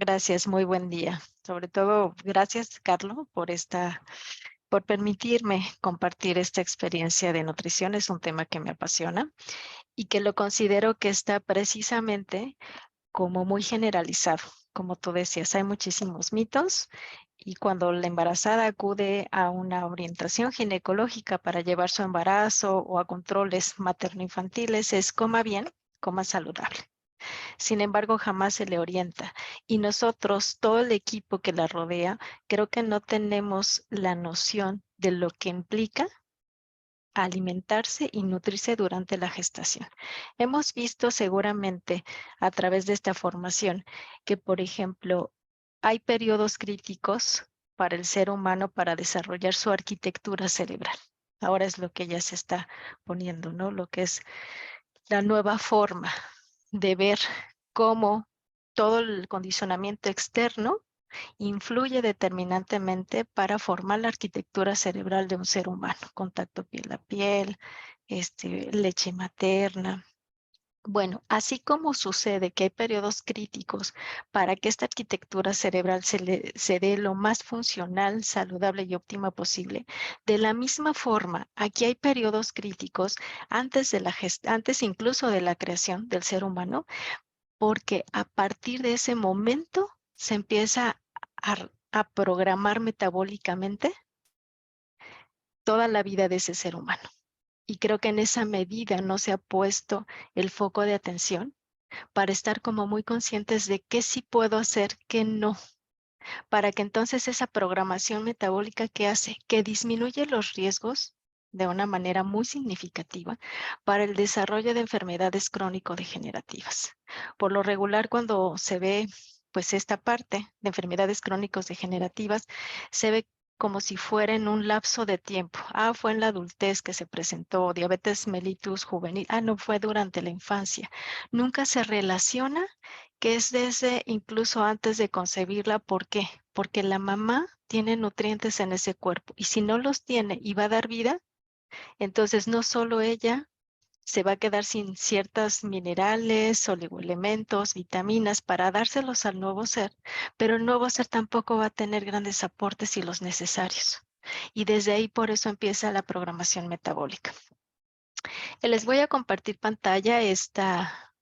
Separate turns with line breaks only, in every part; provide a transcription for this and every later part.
Gracias, muy buen día. Sobre todo, gracias, Carlos, por permitirme compartir esta experiencia de nutrición. Es un tema que me apasiona y que lo considero que está precisamente como muy generalizado. Como tú decías, hay muchísimos mitos y cuando la embarazada acude a una orientación ginecológica para llevar su embarazo o a controles materno-infantiles, es coma bien, coma saludable. Sin embargo, jamás se le orienta. Y nosotros, todo el equipo que la rodea, creo que no tenemos la noción de lo que implica alimentarse y nutrirse durante la gestación. Hemos visto seguramente a través de esta formación que, por ejemplo, hay periodos críticos para el ser humano para desarrollar su arquitectura cerebral. Ahora es lo que ya se está poniendo, ¿no? Lo que es la nueva forma de ver cómo todo el condicionamiento externo influye determinantemente para formar la arquitectura cerebral de un ser humano. Contacto piel a piel, leche materna. Bueno, así como sucede que hay periodos críticos para que esta arquitectura cerebral se dé lo más funcional, saludable y óptima posible, de la misma forma, aquí hay periodos críticos antes incluso de la creación del ser humano, porque a partir de ese momento se empieza a programar metabólicamente toda la vida de ese ser humano. Y creo que en esa medida no se ha puesto el foco de atención para estar como muy conscientes de qué sí puedo hacer, qué no, para que entonces esa programación metabólica que hace, que disminuye los riesgos de una manera muy significativa para el desarrollo de enfermedades crónico-degenerativas. Por lo regular, cuando se ve pues esta parte de enfermedades crónicos degenerativas, se ve como si fuera en un lapso de tiempo. Ah, fue en la adultez que se presentó diabetes mellitus juvenil. Ah, no, fue durante la infancia. Nunca se relaciona que es desde incluso antes de concebirla. ¿Por qué? Porque la mamá tiene nutrientes en ese cuerpo y si no los tiene y va a dar vida, entonces no solo ella se va a quedar sin ciertos minerales, oligoelementos, vitaminas para dárselos al nuevo ser, pero el nuevo ser tampoco va a tener grandes aportes y los necesarios. Y desde ahí por eso empieza la programación metabólica. Les voy a compartir pantalla esta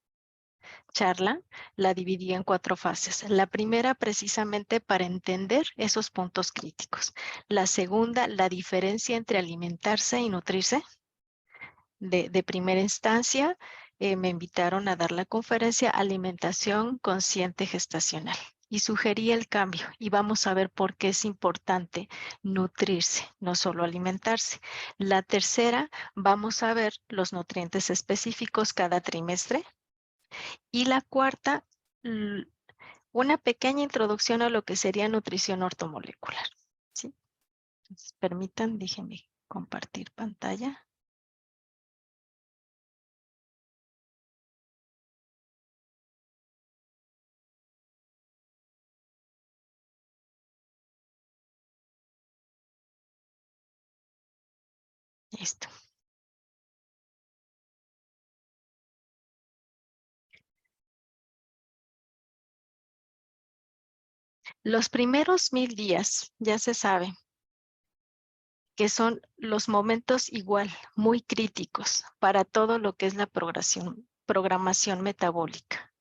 charla, la dividí en 4 fases. La primera, precisamente para entender esos puntos críticos. La segunda, la diferencia entre alimentarse y nutrirse. De primera instancia, me invitaron a dar la conferencia Alimentación Consciente Gestacional y sugerí el cambio y vamos a ver por qué es importante nutrirse, no solo alimentarse. La tercera, vamos a ver los nutrientes específicos cada trimestre. Y la cuarta, una pequeña introducción a lo que sería nutrición ortomolecular. ¿Sí? Entonces, permitan, déjenme compartir pantalla. Listo. Los primeros 1000 días, ya se sabe, que son los momentos igual, muy críticos para todo lo que es la programación metabólica,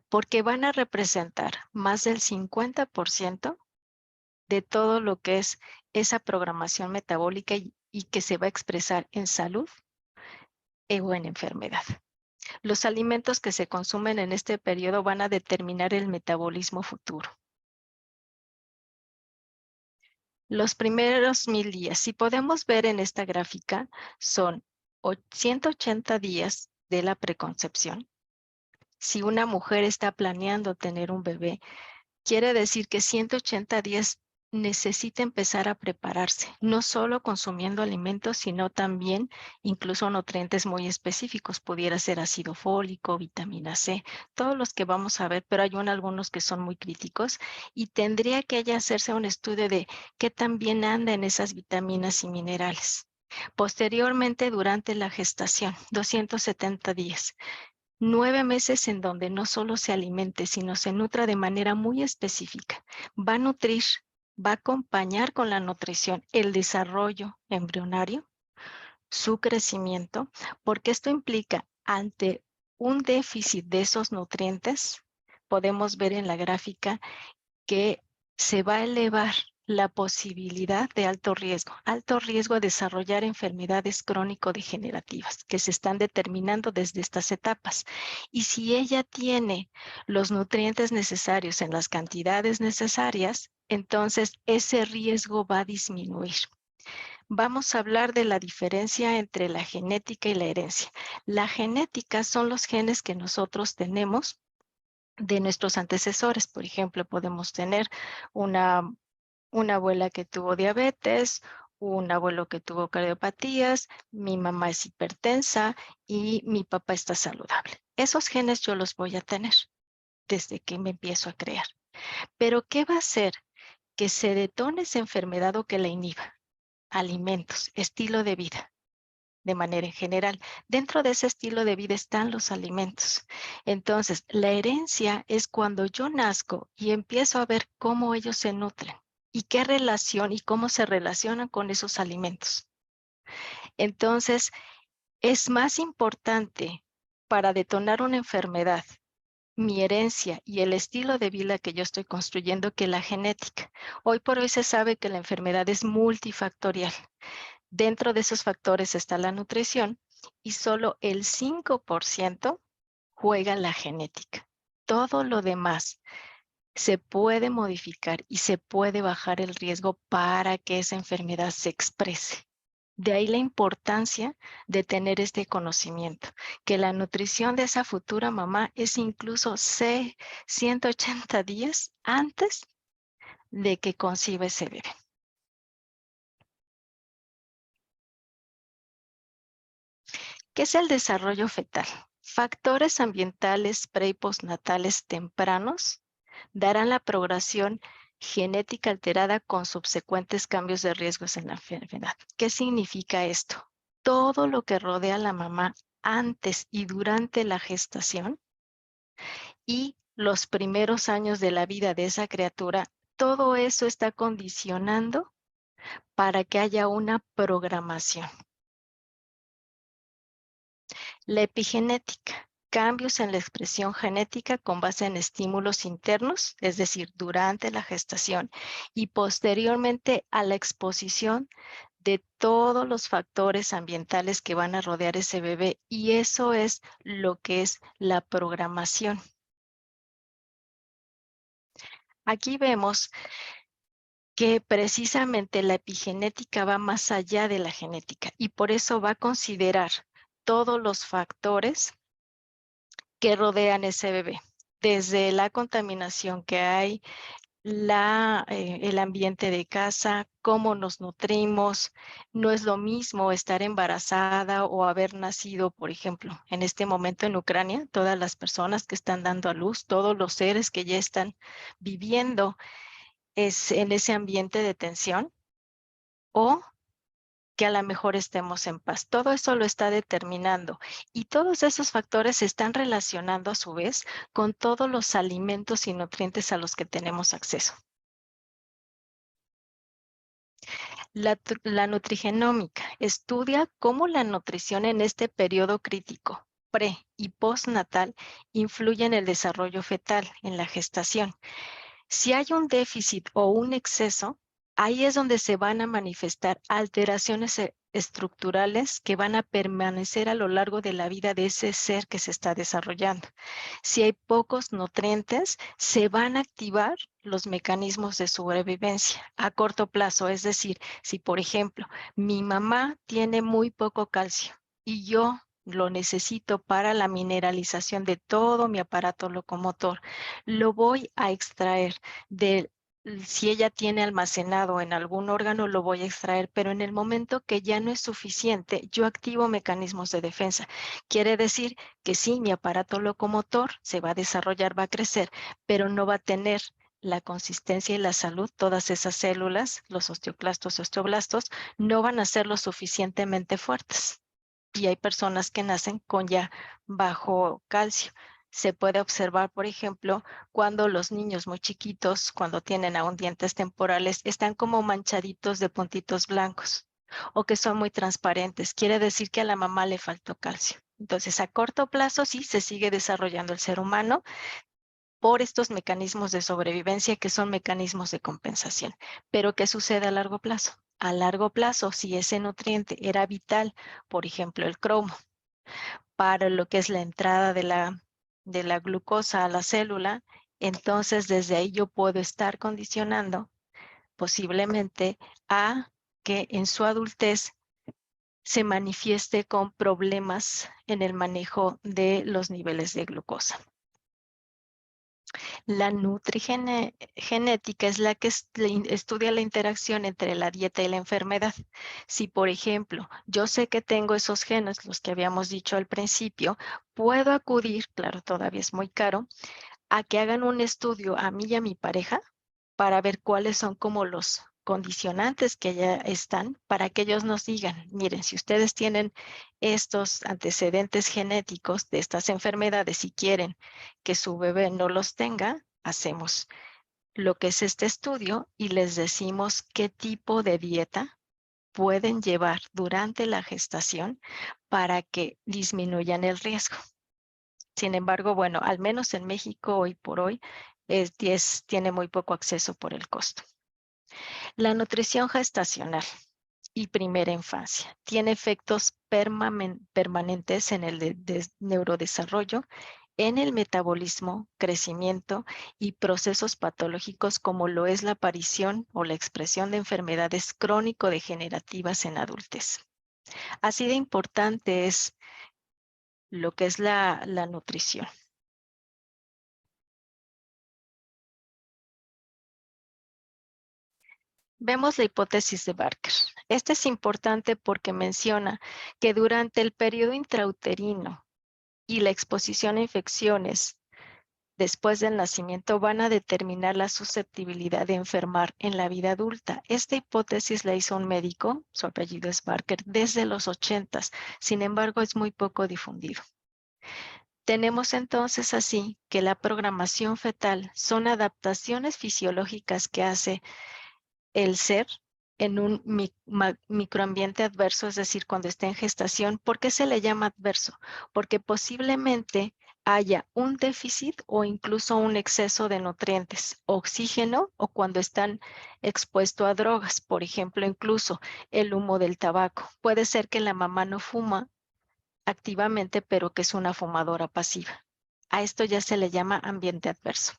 porque van a representar más del 50% de todo lo que es esa programación metabólica y que se va a expresar en salud o en enfermedad. Los alimentos que se consumen en este periodo van a determinar el metabolismo futuro. Los primeros 1000 días, si podemos ver en esta gráfica, son 180 días de la preconcepción. Si una mujer está planeando tener un bebé, quiere decir que 180 días necesita empezar a prepararse, no solo consumiendo alimentos, sino también incluso nutrientes muy específicos. Pudiera ser ácido fólico, vitamina C, todos los que vamos a ver, pero hay algunos que son muy críticos y tendría que ella hacerse un estudio de qué tan bien anda en esas vitaminas y minerales. Posteriormente, durante la gestación, 270 días. 9 meses en donde no solo se alimente, sino se nutra de manera muy específica. Va a nutrir, va a acompañar con la nutrición el desarrollo embrionario, su crecimiento, porque esto implica ante un déficit de esos nutrientes, podemos ver en la gráfica que se va a elevar la posibilidad de alto riesgo a desarrollar enfermedades crónico-degenerativas que se están determinando desde estas etapas. Y si ella tiene los nutrientes necesarios en las cantidades necesarias, entonces ese riesgo va a disminuir. Vamos a hablar de la diferencia entre la genética y la herencia. La genética son los genes que nosotros tenemos de nuestros antecesores. Por ejemplo, podemos tener una, una abuela que tuvo diabetes, un abuelo que tuvo cardiopatías, mi mamá es hipertensa y mi papá está saludable. Esos genes yo los voy a tener desde que me empiezo a crear. Pero ¿qué va a hacer que se detone esa enfermedad o que la inhiba? Alimentos, estilo de vida. De manera en general. Dentro de ese estilo de vida están los alimentos. Entonces, la herencia es cuando yo nazco y empiezo a ver cómo ellos se nutren y qué relación y cómo se relacionan con esos alimentos. Entonces, es más importante para detonar una enfermedad mi herencia y el estilo de vida que yo estoy construyendo que la genética. Hoy por hoy se sabe que la enfermedad es multifactorial. Dentro de esos factores está la nutrición y solo el 5% juega la genética. Todo lo demás se puede modificar y se puede bajar el riesgo para que esa enfermedad se exprese. De ahí la importancia de tener este conocimiento, que la nutrición de esa futura mamá es incluso 180 días antes de que conciba ese bebé. ¿Qué es el desarrollo fetal? Factores ambientales pre y postnatales tempranos darán la progresión genética alterada con subsecuentes cambios de riesgos en la enfermedad. ¿Qué significa esto? Todo lo que rodea a la mamá antes y durante la gestación y los primeros años de la vida de esa criatura, todo eso está condicionando para que haya una programación. La epigenética, cambios en la expresión genética con base en estímulos internos, es decir, durante la gestación y posteriormente a la exposición de todos los factores ambientales que van a rodear ese bebé. Y eso es lo que es la programación. Aquí vemos que precisamente la epigenética va más allá de la genética y por eso va a considerar todos los factores que rodean ese bebé, desde la contaminación que hay, el ambiente de casa, cómo nos nutrimos. No es lo mismo estar embarazada o haber nacido, por ejemplo, en este momento en Ucrania, todas las personas que están dando a luz, todos los seres que ya están viviendo en ese ambiente de tensión, o que a lo mejor estemos en paz. Todo eso lo está determinando y todos esos factores se están relacionando a su vez con todos los alimentos y nutrientes a los que tenemos acceso. La nutrigenómica estudia cómo la nutrición en este periodo crítico, pre y postnatal, influye en el desarrollo fetal, en la gestación. Si hay un déficit o un exceso, ahí es donde se van a manifestar alteraciones estructurales que van a permanecer a lo largo de la vida de ese ser que se está desarrollando. Si hay pocos nutrientes, se van a activar los mecanismos de sobrevivencia a corto plazo. Es decir, si por ejemplo mi mamá tiene muy poco calcio y yo lo necesito para la mineralización de todo mi aparato locomotor, lo voy a extraer de, si ella tiene almacenado en algún órgano, lo voy a extraer, pero en el momento que ya no es suficiente, yo activo mecanismos de defensa. Quiere decir que sí, mi aparato locomotor se va a desarrollar, va a crecer, pero no va a tener la consistencia y la salud. Todas esas células, los osteoclastos, osteoblastos, no van a ser lo suficientemente fuertes. y hay personas que nacen con ya bajo calcio. Se puede observar, por ejemplo, cuando los niños muy chiquitos, cuando tienen aún dientes temporales, están como manchaditos de puntitos blancos o que son muy transparentes. Quiere decir que a la mamá le faltó calcio. Entonces, a corto plazo sí se sigue desarrollando el ser humano por estos mecanismos de sobrevivencia que son mecanismos de compensación. Pero ¿qué sucede a largo plazo? A largo plazo, si ese nutriente era vital, por ejemplo, el cromo, para lo que es la entrada de la glucosa a la célula, entonces desde ahí yo puedo estar condicionando posiblemente a que en su adultez se manifieste con problemas en el manejo de los niveles de glucosa. La nutrigenética es la que estudia la interacción entre la dieta y la enfermedad. Si, por ejemplo, yo sé que tengo esos genes, los que habíamos dicho al principio, puedo acudir, claro, todavía es muy caro, a que hagan un estudio a mí y a mi pareja para ver cuáles son como los condicionantes que ya están para que ellos nos digan, miren, si ustedes tienen estos antecedentes genéticos de estas enfermedades y quieren que su bebé no los tenga, hacemos lo que es este estudio y les decimos qué tipo de dieta pueden llevar durante la gestación para que disminuyan el riesgo. Sin embargo, bueno, al menos en México hoy por hoy tiene muy poco acceso por el costo. La nutrición gestacional y primera infancia tiene efectos permanentes en el neurodesarrollo, en el metabolismo, crecimiento y procesos patológicos como lo es la aparición o la expresión de enfermedades crónico-degenerativas en adultez. Así de importante es lo que es la nutrición. Vemos la hipótesis de Barker. Esta es importante porque menciona que durante el periodo intrauterino y la exposición a infecciones después del nacimiento van a determinar la susceptibilidad de enfermar en la vida adulta. Esta hipótesis la hizo un médico, su apellido es Barker, desde los 80s. Sin embargo, es muy poco difundido. Tenemos entonces así que la programación fetal son adaptaciones fisiológicas que hace el ser en un microambiente adverso, es decir, cuando está en gestación. ¿Por qué se le llama adverso? Porque posiblemente haya un déficit o incluso un exceso de nutrientes, oxígeno o cuando están expuestos a drogas, por ejemplo, incluso el humo del tabaco. Puede ser que la mamá no fuma activamente, pero que es una fumadora pasiva. A esto ya se le llama ambiente adverso.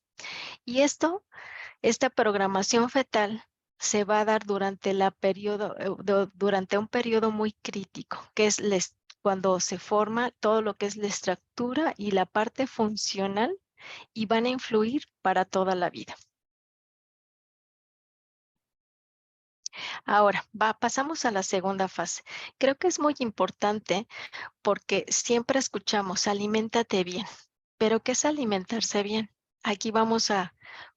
Y esta programación fetal se va a dar durante durante un periodo muy crítico, que es cuando se forma todo lo que es la estructura y la parte funcional y van a influir para toda la vida. Ahora, pasamos a la segunda fase. Creo que es muy importante porque siempre escuchamos, aliméntate bien, pero ¿qué es alimentarse bien? Aquí vamos a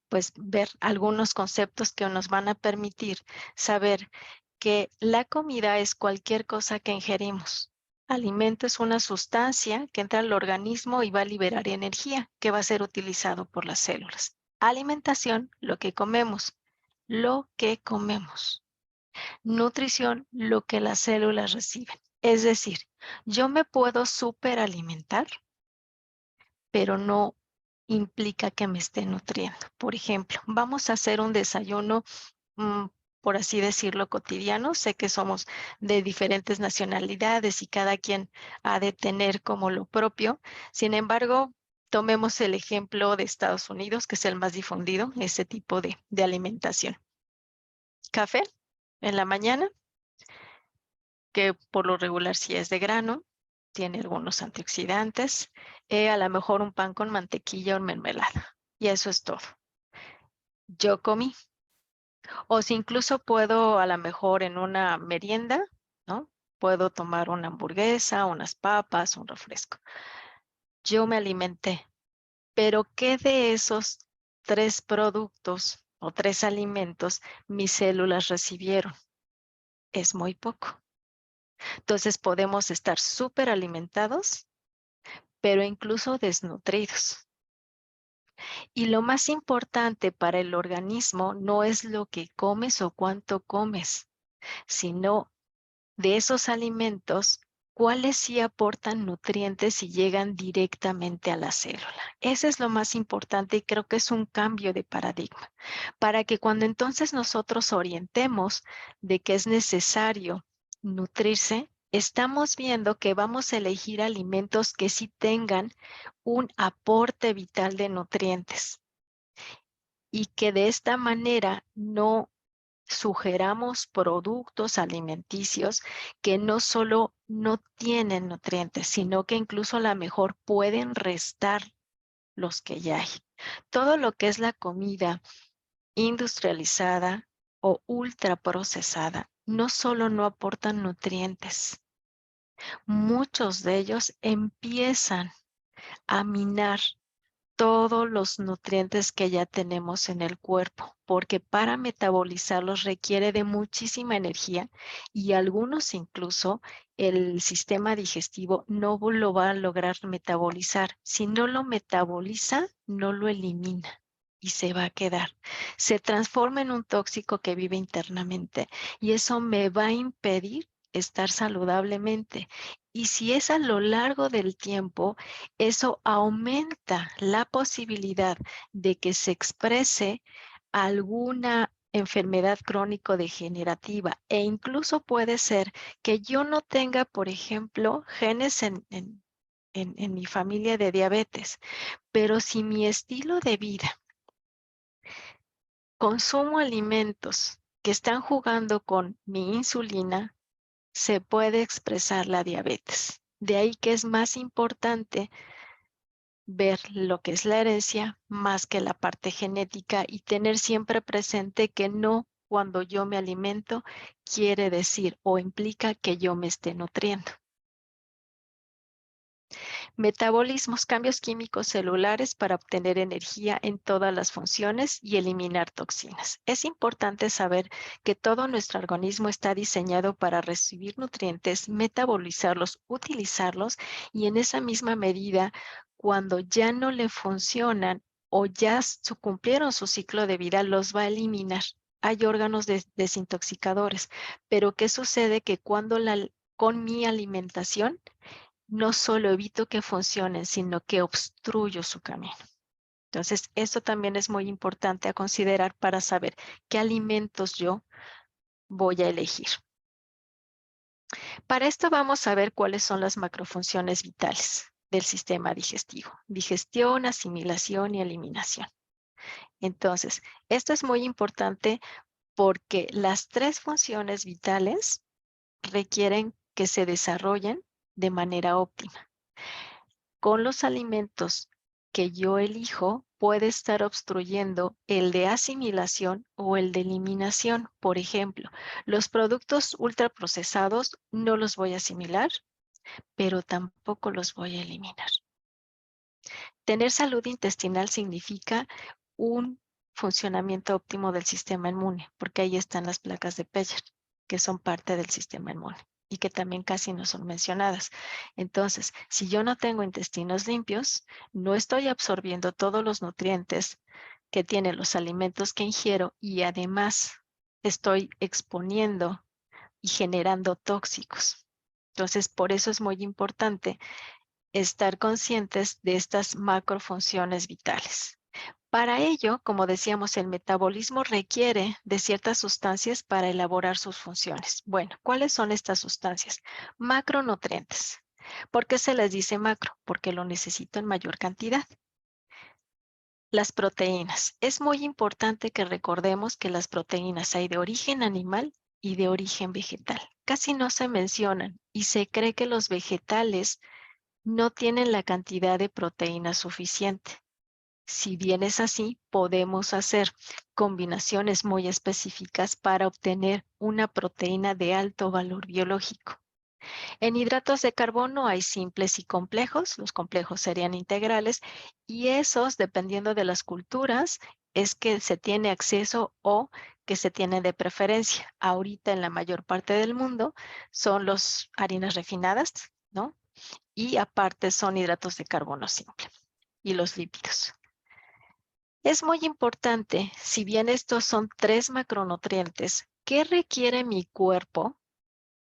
pues ver algunos conceptos que nos van a permitir saber que la comida es cualquier cosa que ingerimos. Alimento es una sustancia que entra al organismo y va a liberar energía que va a ser utilizado por las células. Alimentación, lo que comemos. Lo que comemos. Nutrición, lo que las células reciben. Es decir, yo me puedo superalimentar, pero no implica que me esté nutriendo. Por ejemplo, vamos a hacer un desayuno, por así decirlo, cotidiano. Sé que somos de diferentes nacionalidades y cada quien ha de tener como lo propio. Sin embargo, tomemos el ejemplo de Estados Unidos, que es el más difundido, ese tipo de alimentación. Café en la mañana, que por lo regular sí es de grano, tiene algunos antioxidantes, a lo mejor un pan con mantequilla o mermelada. Y eso es todo. Yo comí. O si incluso puedo a lo mejor en una merienda, ¿no? Puedo tomar una hamburguesa, unas papas, un refresco. Yo me alimenté. Pero ¿qué de esos 3 productos o 3 alimentos mis células recibieron? Es muy poco. Entonces podemos estar súper alimentados, pero incluso desnutridos. Y lo más importante para el organismo no es lo que comes o cuánto comes, sino de esos alimentos, cuáles sí aportan nutrientes y llegan directamente a la célula. Eso es lo más importante y creo que es un cambio de paradigma, para que cuando entonces nosotros orientemos de que es necesario nutrirse, estamos viendo que vamos a elegir alimentos que sí tengan un aporte vital de nutrientes y que de esta manera no sugeramos productos alimenticios que no solo no tienen nutrientes, sino que incluso a lo mejor pueden restar los que ya hay. Todo lo que es la comida industrializada o ultraprocesada no solo no aportan nutrientes, muchos de ellos empiezan a minar todos los nutrientes que ya tenemos en el cuerpo, porque para metabolizarlos requiere de muchísima energía y algunos incluso el sistema digestivo no lo va a lograr metabolizar. Si no lo metaboliza, no lo elimina y se va a quedar. Se transforma en un tóxico que vive internamente y eso me va a impedir estar saludablemente. Y si es a lo largo del tiempo, eso aumenta la posibilidad de que se exprese alguna enfermedad crónico-degenerativa e incluso puede ser que yo no tenga, por ejemplo, genes en mi familia de diabetes, pero si mi estilo de vida, consumo alimentos que están jugando con mi insulina, se puede expresar la diabetes. De ahí que es más importante ver lo que es la herencia más que la parte genética y tener siempre presente que no cuando yo me alimento quiere decir o implica que yo me esté nutriendo. Metabolismos, cambios químicos celulares para obtener energía en todas las funciones y eliminar toxinas. Es importante saber que todo nuestro organismo está diseñado para recibir nutrientes, metabolizarlos, utilizarlos y en esa misma medida, cuando ya no le funcionan o ya cumplieron su ciclo de vida, los va a eliminar. Hay órganos desintoxicadores, pero ¿qué sucede? Que cuando con mi alimentación no solo evito que funcionen, sino que obstruyo su camino. Entonces, esto también es muy importante a considerar para saber qué alimentos yo voy a elegir. Para esto vamos a ver cuáles son las macrofunciones vitales del sistema digestivo: digestión, asimilación y eliminación. Entonces, esto es muy importante porque las tres funciones vitales requieren que se desarrollen de manera óptima. Con los alimentos que yo elijo, puede estar obstruyendo el de asimilación o el de eliminación. Por ejemplo, los productos ultraprocesados no los voy a asimilar, pero tampoco los voy a eliminar. Tener salud intestinal significa un funcionamiento óptimo del sistema inmune, porque ahí están las placas de Peyer, que son parte del sistema inmune y que también casi no son mencionadas. Entonces, si yo no tengo intestinos limpios, no estoy absorbiendo todos los nutrientes que tienen los alimentos que ingiero y además estoy exponiendo y generando tóxicos. Entonces, por eso es muy importante estar conscientes de estas macrofunciones vitales. Para ello, como decíamos, el metabolismo requiere de ciertas sustancias para elaborar sus funciones. Bueno, ¿cuáles son estas sustancias? Macronutrientes. ¿Por qué se les dice macro? Porque lo necesito en mayor cantidad. Las proteínas. Es muy importante que recordemos que las proteínas hay de origen animal y de origen vegetal. Casi no se mencionan y se cree que los vegetales no tienen la cantidad de proteína suficiente. Si bien es así, podemos hacer combinaciones muy específicas para obtener una proteína de alto valor biológico. En hidratos de carbono hay simples y complejos. Los complejos serían integrales y esos, dependiendo de las culturas, es que se tiene acceso o que se tienen de preferencia ahorita en la mayor parte del mundo son las harinas refinadas, ¿no? Y aparte son hidratos de carbono simple y los lípidos. Es muy importante, si bien estos son 3 macronutrientes, ¿qué requiere mi cuerpo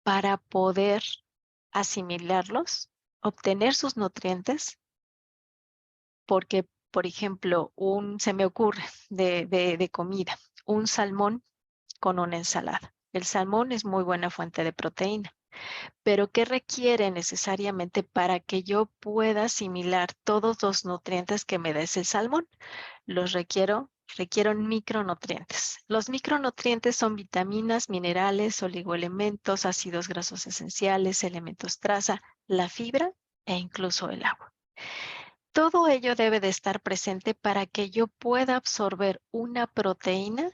para poder asimilarlos, obtener sus nutrientes? Porque, por ejemplo, se me ocurre de comida, un salmón con una ensalada. El salmón es muy buena fuente de proteína, pero ¿qué requiere necesariamente para que yo pueda asimilar todos los nutrientes que me da ese salmón? Requiero micronutrientes. Los micronutrientes son vitaminas, minerales, oligoelementos, ácidos grasos esenciales, elementos traza, la fibra e incluso el agua. Todo ello debe de estar presente para que yo pueda absorber una proteína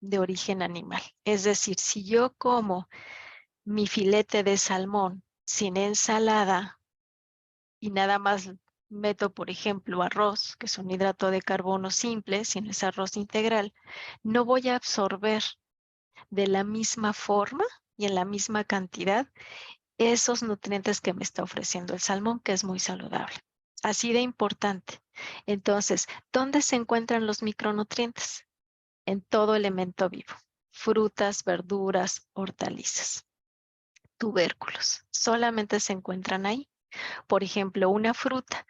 de origen animal. Es decir, si yo como mi filete de salmón sin ensalada y nada más meto, por ejemplo, arroz, que es un hidrato de carbono simple, sin ese arroz integral, no voy a absorber de la misma forma y en la misma cantidad esos nutrientes que me está ofreciendo el salmón, que es muy saludable. Así de importante. Entonces, ¿dónde se encuentran los micronutrientes? En todo elemento vivo. Frutas, verduras, hortalizas, tubérculos. Solamente se encuentran ahí. Por ejemplo, una fruta.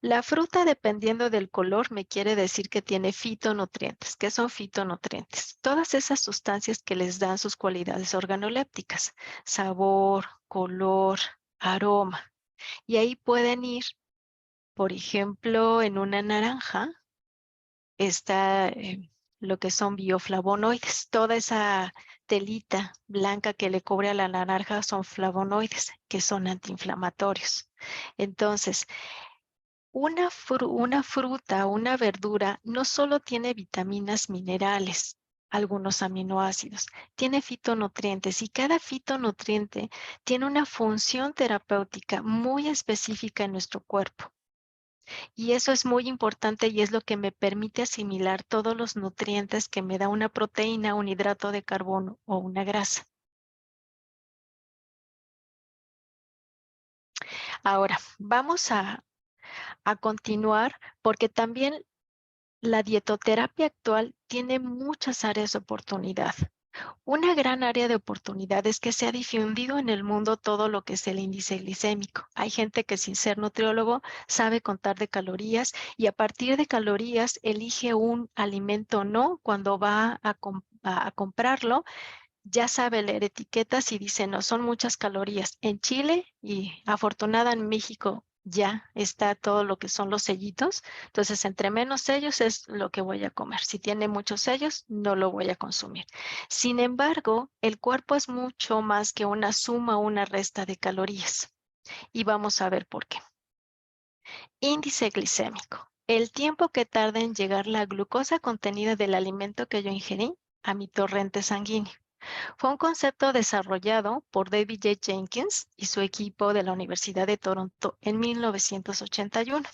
La fruta, dependiendo del color, me quiere decir que tiene fitonutrientes. ¿Qué son fitonutrientes? Todas esas sustancias que les dan sus cualidades organolépticas, sabor, color, aroma. Y ahí pueden ir, por ejemplo, en una naranja está lo que son bioflavonoides. Toda esa telita blanca que le cubre a la naranja son flavonoides, que son antiinflamatorios. Entonces, una fruta, una verdura, no solo tiene vitaminas, minerales, algunos aminoácidos, tiene fitonutrientes y cada fitonutriente tiene una función terapéutica muy específica en nuestro cuerpo. Y eso es muy importante y es lo que me permite asimilar todos los nutrientes que me da una proteína, un hidrato de carbono o una grasa. Ahora, vamos a continuar porque también la dietoterapia actual tiene muchas áreas de oportunidad. Una gran área de oportunidad es que se ha difundido en el mundo todo lo que es el índice glicémico. Hay gente que sin ser nutriólogo sabe contar de calorías y a partir de calorías elige un alimento o no cuando va a comprarlo. Ya sabe leer etiquetas y dice, no, son muchas calorías. En Chile y afortunada en México ya está todo lo que son los sellitos. Entonces, entre menos sellos es lo que voy a comer. Si tiene muchos sellos, no lo voy a consumir. Sin embargo, el cuerpo es mucho más que una suma o una resta de calorías. Y vamos a ver por qué. Índice glicémico. El tiempo que tarda en llegar la glucosa contenida del alimento que yo ingerí a mi torrente sanguíneo. Fue un concepto desarrollado por David J. Jenkins y su equipo de la Universidad de Toronto en 1981.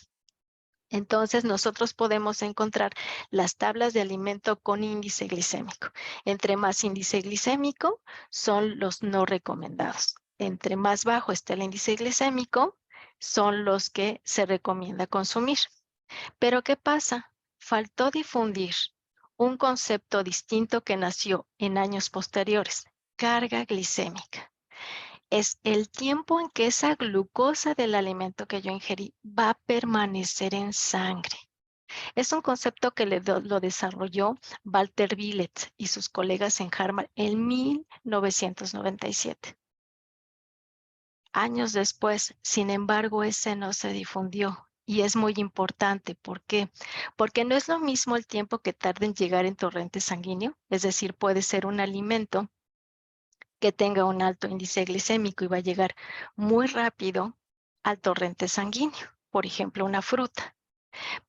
Entonces, nosotros podemos encontrar las tablas de alimento con índice glicémico. Entre más índice glicémico, son los no recomendados. Entre más bajo está el índice glicémico, son los que se recomienda consumir. Pero ¿qué pasa? Faltó difundir un concepto distinto que nació en años posteriores, carga glicémica. Es el tiempo en que esa glucosa del alimento que yo ingerí va a permanecer en sangre. Es un concepto que lo desarrolló Walter Willett y sus colegas en Harvard en 1997. Años después, sin embargo, ese no se difundió. Y es muy importante. ¿Por qué? Porque no es lo mismo el tiempo que tarda en llegar en torrente sanguíneo. Es decir, puede ser un alimento que tenga un alto índice glicémico y va a llegar muy rápido al torrente sanguíneo. Por ejemplo, una fruta.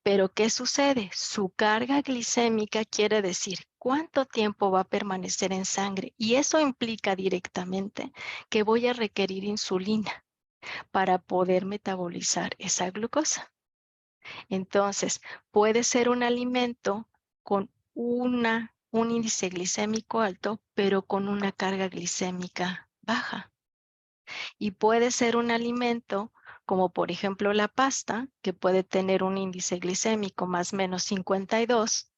Pero ¿qué sucede? Su carga glicémica quiere decir cuánto tiempo va a permanecer en sangre. Y eso implica directamente que voy a requerir insulina para poder metabolizar esa glucosa. Entonces, puede ser un alimento con una un índice glicémico alto, pero con una carga glicémica baja. Y puede ser un alimento como por ejemplo la pasta, que puede tener un índice glicémico más o menos 52,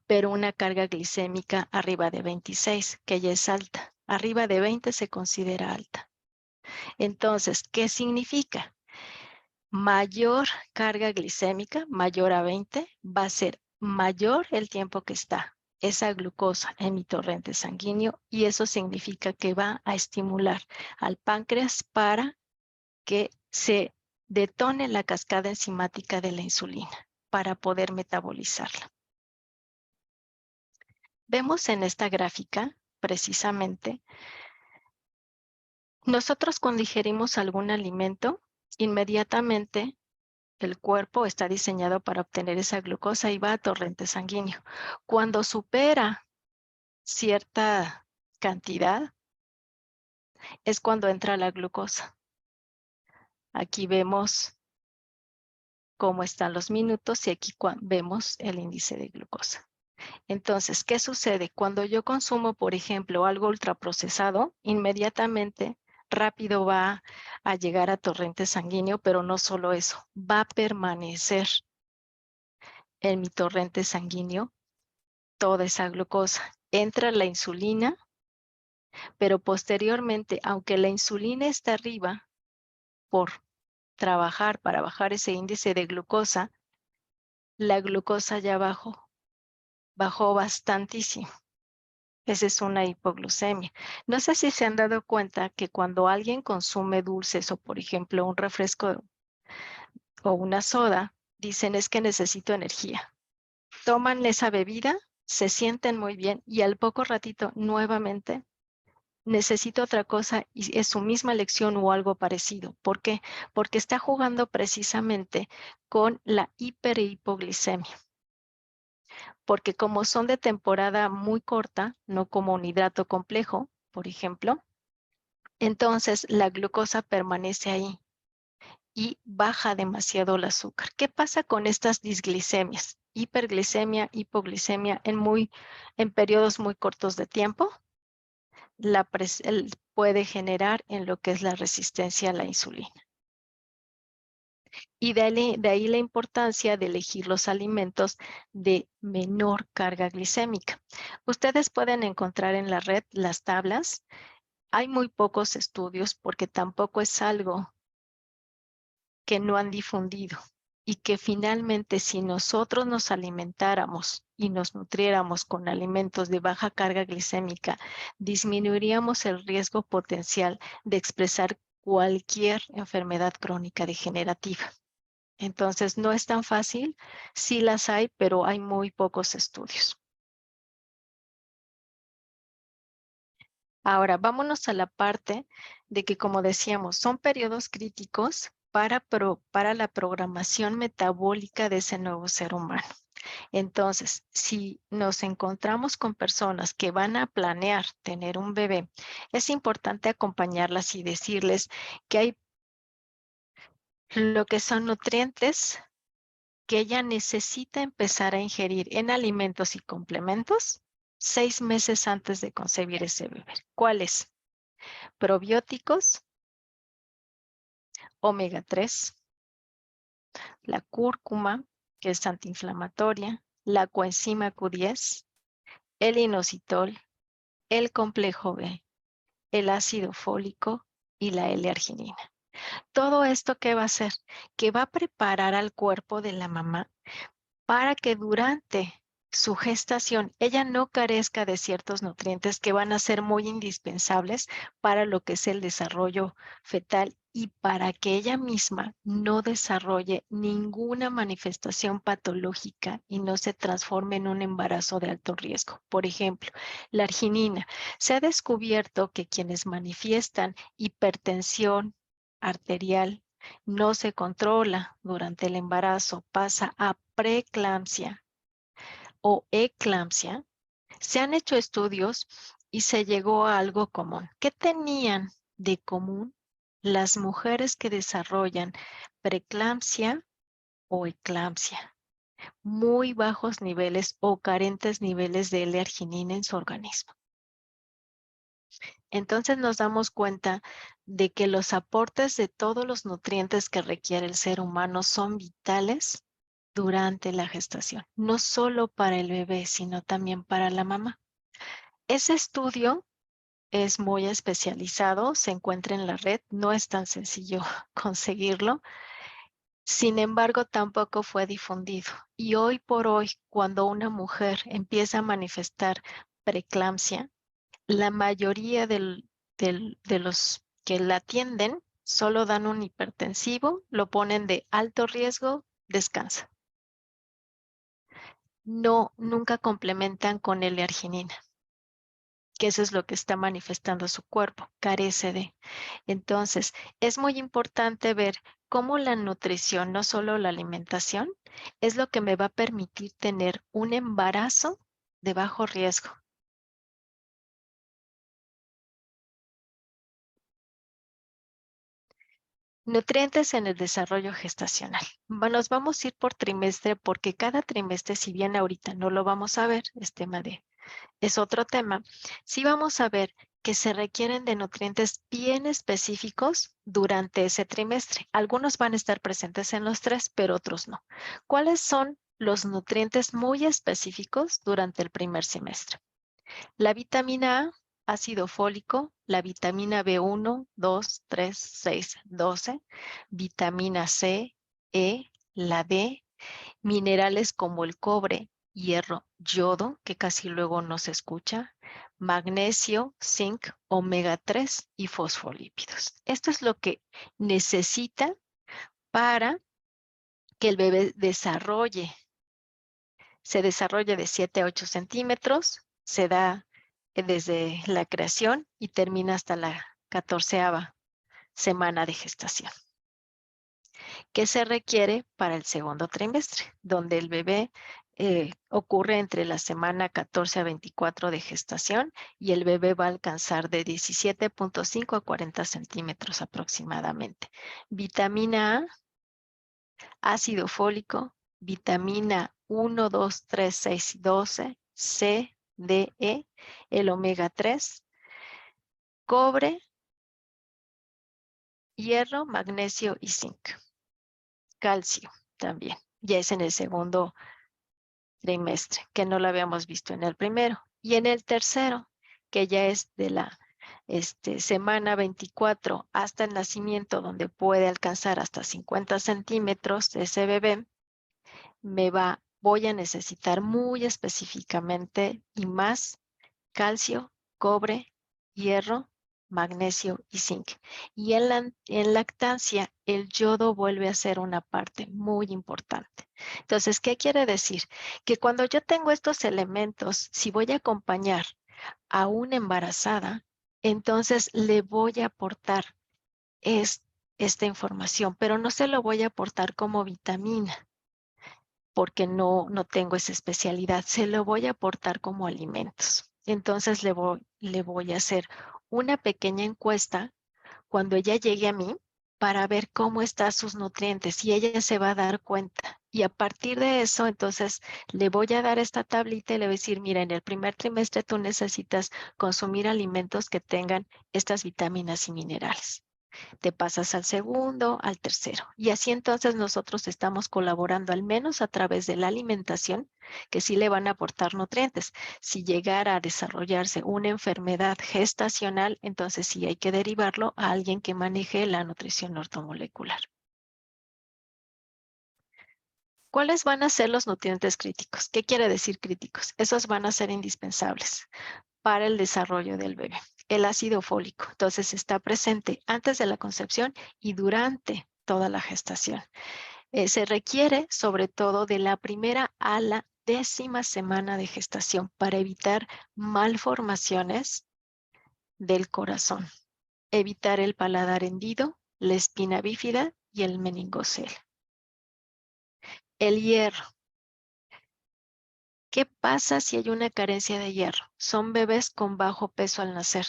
pero una carga glicémica arriba de 26, que ya es alta. Arriba de 20 se considera alta. Entonces, ¿qué significa? Mayor carga glicémica, mayor a 20, va a ser mayor el tiempo que está esa glucosa en mi torrente sanguíneo, y eso significa que va a estimular al páncreas para que se detone la cascada enzimática de la insulina para poder metabolizarla. Vemos en esta gráfica, precisamente, nosotros cuando ingerimos algún alimento, inmediatamente el cuerpo está diseñado para obtener esa glucosa y va a torrente sanguíneo. Cuando supera cierta cantidad, es cuando entra la glucosa. Aquí vemos cómo están los minutos y aquí vemos el índice de glucosa. Entonces, ¿qué sucede? Cuando yo consumo, por ejemplo, algo ultraprocesado, inmediatamente rápido va a llegar a torrente sanguíneo, pero no solo eso, va a permanecer en mi torrente sanguíneo toda esa glucosa. Entra la insulina, pero posteriormente, aunque la insulina está arriba por trabajar para bajar ese índice de glucosa, la glucosa ya bajó bastantísimo. Esa es una hipoglucemia. No sé si se han dado cuenta que cuando alguien consume dulces o, por ejemplo, un refresco o una soda, dicen es que necesito energía. Toman esa bebida, se sienten muy bien y al poco ratito nuevamente necesito otra cosa y es su misma lección o algo parecido. ¿Por qué? Porque está jugando precisamente con la hiper e hipoglicemia. Porque como son de temporada muy corta, no como un hidrato complejo, por ejemplo, entonces la glucosa permanece ahí y baja demasiado el azúcar. ¿Qué pasa con estas disglicemias? Hiperglicemia, hipoglicemia en periodos muy cortos de tiempo, puede generar en lo que es la resistencia a la insulina. Y de ahí la importancia de elegir los alimentos de menor carga glicémica. Ustedes pueden encontrar en la red las tablas. Hay muy pocos estudios porque tampoco es algo que no han difundido y que finalmente si nosotros nos alimentáramos y nos nutriéramos con alimentos de baja carga glicémica, disminuiríamos el riesgo potencial de expresar cualquier enfermedad crónica degenerativa. Entonces, no es tan fácil, sí las hay, pero hay muy pocos estudios. Ahora, vámonos a la parte de que, como decíamos, son periodos críticos para la programación metabólica de ese nuevo ser humano. Entonces, si nos encontramos con personas que van a planear tener un bebé, es importante acompañarlas y decirles que hay lo que son nutrientes que ella necesita empezar a ingerir en alimentos y complementos 6 meses antes de concebir ese bebé. ¿Cuáles? Probióticos, omega 3, la cúrcuma, que es antiinflamatoria, la coenzima Q10, el inositol, el complejo B, el ácido fólico y la L-arginina. Todo esto, ¿qué va a hacer? Que va a preparar al cuerpo de la mamá para que durante su gestación ella no carezca de ciertos nutrientes que van a ser muy indispensables para lo que es el desarrollo fetal y para que ella misma no desarrolle ninguna manifestación patológica y no se transforme en un embarazo de alto riesgo. Por ejemplo, la arginina. Se ha descubierto que quienes manifiestan hipertensión arterial no se controla durante el embarazo, pasa a preeclampsia o eclampsia, se han hecho estudios y se llegó a algo común. ¿Qué tenían de común las mujeres que desarrollan preeclampsia o eclampsia? muy bajos niveles o carentes niveles de L-arginina en su organismo. Entonces nos damos cuenta de que los aportes de todos los nutrientes que requiere el ser humano son vitales durante la gestación, no solo para el bebé, sino también para la mamá. Ese estudio es muy especializado, se encuentra en la red, no es tan sencillo conseguirlo. Sin embargo, tampoco fue difundido. Y hoy por hoy, cuando una mujer empieza a manifestar preeclampsia, la mayoría de los que la atienden solo dan un hipertensivo, lo ponen de alto riesgo, descansa. No, nunca complementan con L-arginina, que eso es lo que está manifestando su cuerpo, carece de. Entonces, es muy importante ver cómo la nutrición, no solo la alimentación, es lo que me va a permitir tener un embarazo de bajo riesgo. Nutrientes en el desarrollo gestacional. Nos vamos a ir por trimestre porque cada trimestre, si bien ahorita no lo vamos a ver, es otro tema, sí vamos a ver que se requieren de nutrientes bien específicos durante ese trimestre. Algunos van a estar presentes en los 3, pero otros no. ¿Cuáles son los nutrientes muy específicos durante el primer semestre? La vitamina A, ácido fólico, la vitamina B1, 2, 3, 6, 12, vitamina C, E, la D, minerales como el cobre, hierro, yodo, que casi luego no se escucha, magnesio, zinc, omega 3 y fosfolípidos. Esto es lo que necesita para que el bebé se desarrolle de 7 a 8 centímetros, se da desde la creación y termina hasta la 14ª semana de gestación. ¿Qué se requiere para el segundo trimestre? Donde el bebé ocurre entre la semana 14 a 24 de gestación y el bebé va a alcanzar de 17.5 a 40 centímetros aproximadamente. Vitamina A, ácido fólico, vitamina 1, 2, 3, 6 y 12, C, D, E, el omega 3, cobre, hierro, magnesio y zinc. Calcio también. Ya es en el segundo trimestre, que no lo habíamos visto en el primero. Y en el tercero, que ya es de la semana 24 hasta el nacimiento, donde puede alcanzar hasta 50 centímetros de ese bebé, voy a necesitar muy específicamente y más calcio, cobre, hierro, magnesio y zinc. Y en lactancia, el yodo vuelve a ser una parte muy importante. Entonces, ¿qué quiere decir? Que cuando yo tengo estos elementos, si voy a acompañar a una embarazada, entonces le voy a aportar esta información, pero no se lo voy a aportar como vitamina porque no tengo esa especialidad. Se lo voy a aportar como alimentos. Entonces le voy a hacer una pequeña encuesta cuando ella llegue a mí para ver cómo están sus nutrientes y ella se va a dar cuenta. Y a partir de eso, entonces le voy a dar esta tablita y le voy a decir, mira, en el primer trimestre tú necesitas consumir alimentos que tengan estas vitaminas y minerales. Te pasas al segundo, al tercero. Y así entonces nosotros estamos colaborando al menos a través de la alimentación, que sí le van a aportar nutrientes. Si llegara a desarrollarse una enfermedad gestacional, entonces sí hay que derivarlo a alguien que maneje la nutrición ortomolecular. ¿Cuáles van a ser los nutrientes críticos? ¿Qué quiere decir críticos? Esos van a ser indispensables para el desarrollo del bebé. El ácido fólico, entonces está presente antes de la concepción y durante toda la gestación. Se requiere sobre todo de la primera a la 10ª semana de gestación para evitar malformaciones del corazón, evitar el paladar hendido, la espina bífida y el meningocele. El hierro. ¿Qué pasa si hay una carencia de hierro? Son bebés con bajo peso al nacer.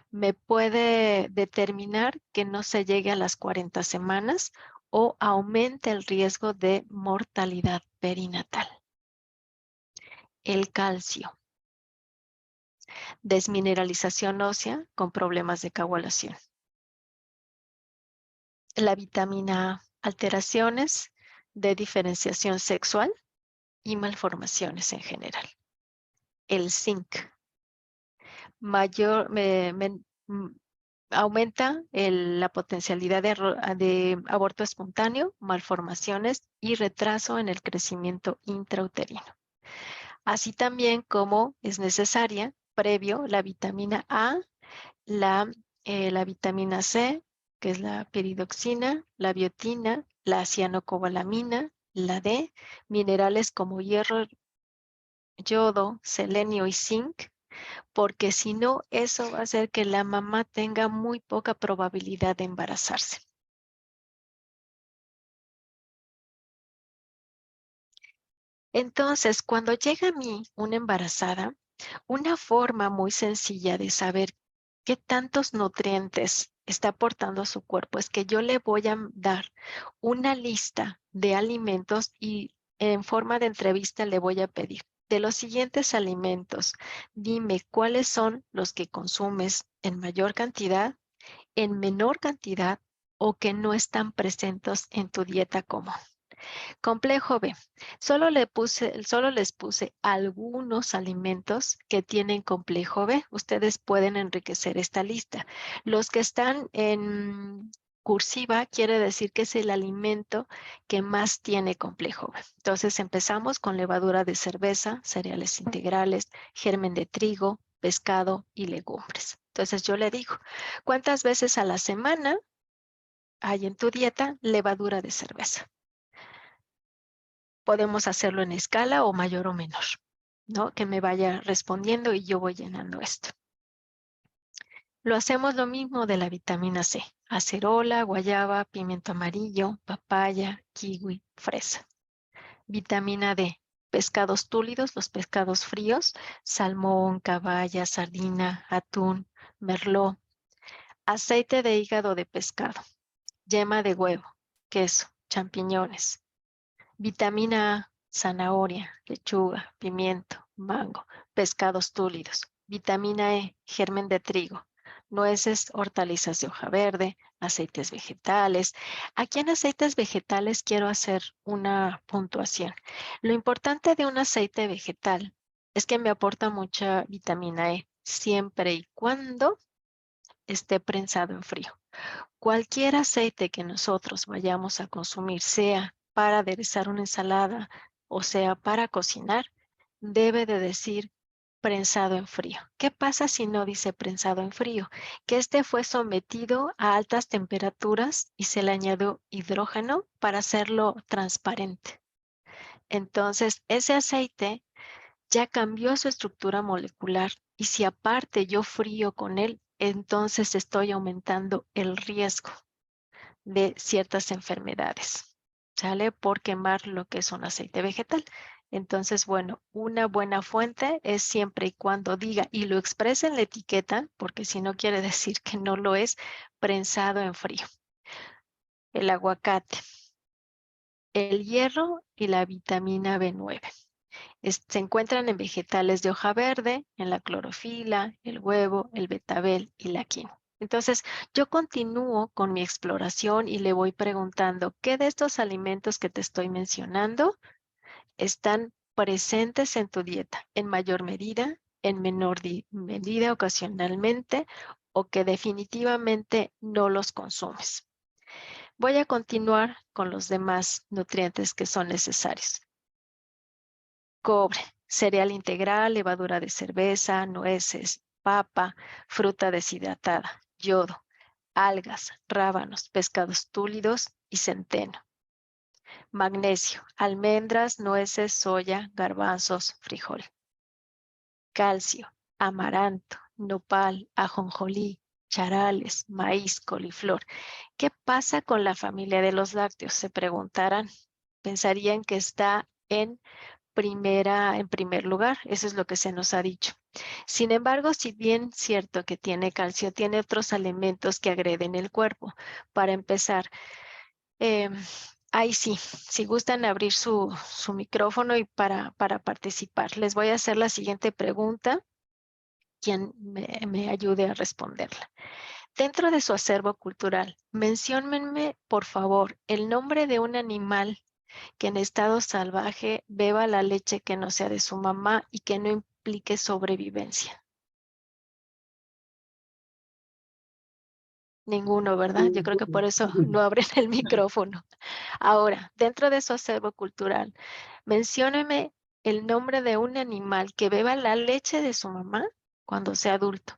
Me puede determinar que no se llegue a las 40 semanas o aumenta el riesgo de mortalidad perinatal. El calcio. Desmineralización ósea con problemas de coagulación. La vitamina A, alteraciones de diferenciación sexual y malformaciones en general. El zinc, aumenta la potencialidad de aborto espontáneo, malformaciones y retraso en el crecimiento intrauterino. Así también como es necesaria, previo, la vitamina A, la vitamina C, que es la piridoxina, la biotina, la cianocobalamina, la D, minerales como hierro, yodo, selenio y zinc, porque si no, eso va a hacer que la mamá tenga muy poca probabilidad de embarazarse. Entonces, cuando llega a mí una embarazada, una forma muy sencilla de saber qué tantos nutrientes está aportando a su cuerpo es que yo le voy a dar una lista de alimentos y en forma de entrevista le voy a pedir de los siguientes alimentos, dime cuáles son los que consumes en mayor cantidad, en menor cantidad o que no están presentes en tu dieta común. Complejo B. Solo les puse algunos alimentos que tienen complejo B. Ustedes pueden enriquecer esta lista. Los que están en cursiva quiere decir que es el alimento que más tiene complejo B. Entonces empezamos con levadura de cerveza, cereales integrales, germen de trigo, pescado y legumbres. Entonces yo le digo, ¿cuántas veces a la semana hay en tu dieta levadura de cerveza? Podemos hacerlo en escala o mayor o menor, ¿no? Que me vaya respondiendo y yo voy llenando esto. Lo hacemos lo mismo de la vitamina C. Acerola, guayaba, pimiento amarillo, papaya, kiwi, fresa. Vitamina D. Pescados túlidos, los pescados fríos, salmón, caballa, sardina, atún, merlot. Aceite de hígado de pescado, yema de huevo, queso, champiñones. Vitamina A, zanahoria, lechuga, pimiento, mango, pescados túlidos. Vitamina E, germen de trigo, nueces, hortalizas de hoja verde, aceites vegetales. Aquí en aceites vegetales quiero hacer una puntuación. Lo importante de un aceite vegetal es que me aporta mucha vitamina E, siempre y cuando esté prensado en frío. Cualquier aceite que nosotros vayamos a consumir, sea para aderezar una ensalada o sea para cocinar, debe de decir prensado en frío. ¿Qué pasa si no dice prensado en frío? Que este fue sometido a altas temperaturas y se le añadió hidrógeno para hacerlo transparente. Entonces, ese aceite ya cambió su estructura molecular y si aparte yo frío con él, entonces estoy aumentando el riesgo de ciertas enfermedades, ¿sale? Por quemar lo que es un aceite vegetal. Entonces, bueno, una buena fuente es siempre y cuando diga y lo exprese en la etiqueta, porque si no quiere decir que no lo es, prensado en frío. El aguacate, el hierro y la vitamina B9. Se encuentran en vegetales de hoja verde, en la clorofila, el huevo, el betabel y la quinoa. Entonces, yo continúo con mi exploración y le voy preguntando, ¿qué de estos alimentos que te estoy mencionando están presentes en tu dieta en mayor medida, en menor medida ocasionalmente o que definitivamente no los consumes? Voy a continuar con los demás nutrientes que son necesarios. Cobre, cereal integral, levadura de cerveza, nueces, papa, fruta deshidratada, yodo, algas, rábanos, pescados túlidos y centeno. Magnesio, almendras, nueces, soya, garbanzos, frijol. Calcio, amaranto, nopal, ajonjolí, charales, maíz, coliflor. ¿Qué pasa con la familia de los lácteos? Se preguntarán. Pensarían que está en primer lugar. Eso es lo que se nos ha dicho. Sin embargo, si bien cierto que tiene calcio, tiene otros elementos que agreden el cuerpo. Para empezar, ahí sí, si gustan abrir su micrófono y para participar. Les voy a hacer la siguiente pregunta, quien me ayude a responderla. Dentro de su acervo cultural, menciónenme, por favor, el nombre de un animal que en estado salvaje beba la leche que no sea de su mamá y que no implique sobrevivencia. Ninguno, ¿verdad? Yo creo que por eso no abren el micrófono. Ahora, dentro de su acervo cultural, mencióneme el nombre de un animal que beba la leche de su mamá cuando sea adulto.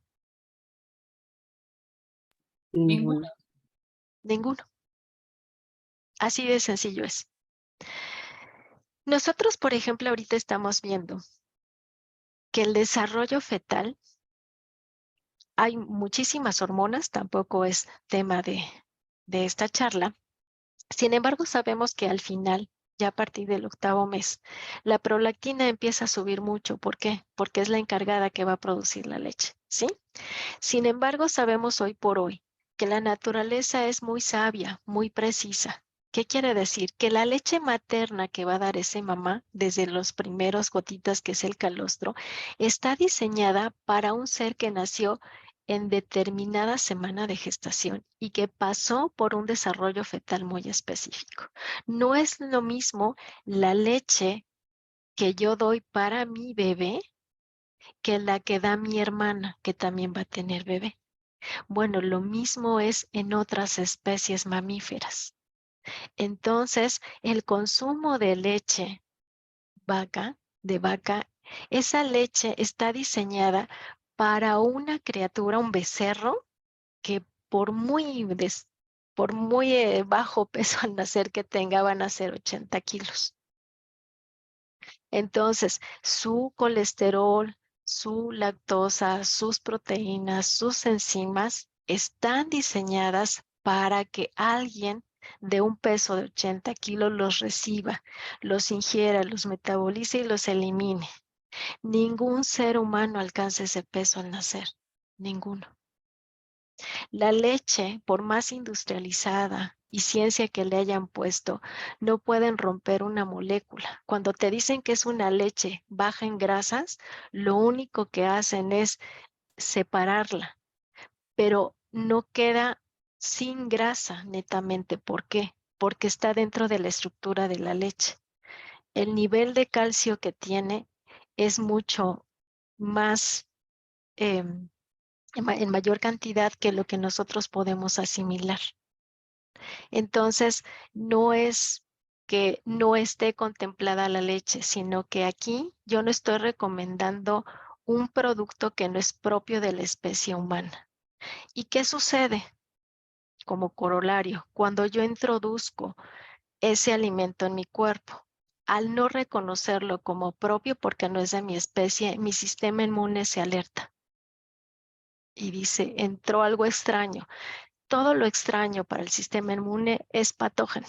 Ninguno.
Ninguno. Así de sencillo es. Nosotros, por ejemplo, ahorita estamos viendo que el desarrollo fetal, hay muchísimas hormonas, tampoco es tema de esta charla. Sin embargo, sabemos que al final, ya a partir del 8º mes, la prolactina empieza a subir mucho. ¿Por qué? Porque es la encargada que va a producir la leche, ¿sí? Sin embargo, sabemos hoy por hoy que la naturaleza es muy sabia, muy precisa. ¿Qué quiere decir? Que la leche materna que va a dar ese mamá, desde los primeros gotitas que es el calostro, está diseñada para un ser que nació en determinada semana de gestación y que pasó por un desarrollo fetal muy específico. No es lo mismo la leche que yo doy para mi bebé que la que da mi hermana, que también va a tener bebé. Bueno, lo mismo es en otras especies mamíferas. Entonces, el consumo de leche de vaca, esa leche está diseñada para una criatura, un becerro, que por muy bajo peso al nacer que tenga, van a ser 80 kilos. Entonces, su colesterol, su lactosa, sus proteínas, sus enzimas están diseñadas para que alguien de un peso de 80 kilos los reciba, los ingiera, los metabolice y los elimine. Ningún ser humano alcanza ese peso al nacer, ninguno. La leche, por más industrializada y ciencia que le hayan puesto, no pueden romper una molécula. Cuando te dicen que es una leche baja en grasas, lo único que hacen es separarla, pero no queda sin grasa netamente. ¿Por qué? Porque está dentro de la estructura de la leche. El nivel de calcio que tiene es mucho más en mayor cantidad que lo que nosotros podemos asimilar. Entonces, no es que no esté contemplada la leche, sino que aquí yo no estoy recomendando un producto que no es propio de la especie humana. ¿Y qué sucede? Como corolario, cuando yo introduzco ese alimento en mi cuerpo, al no reconocerlo como propio porque no es de mi especie, mi sistema inmune se alerta y dice, entró algo extraño. Todo lo extraño para el sistema inmune es patógeno.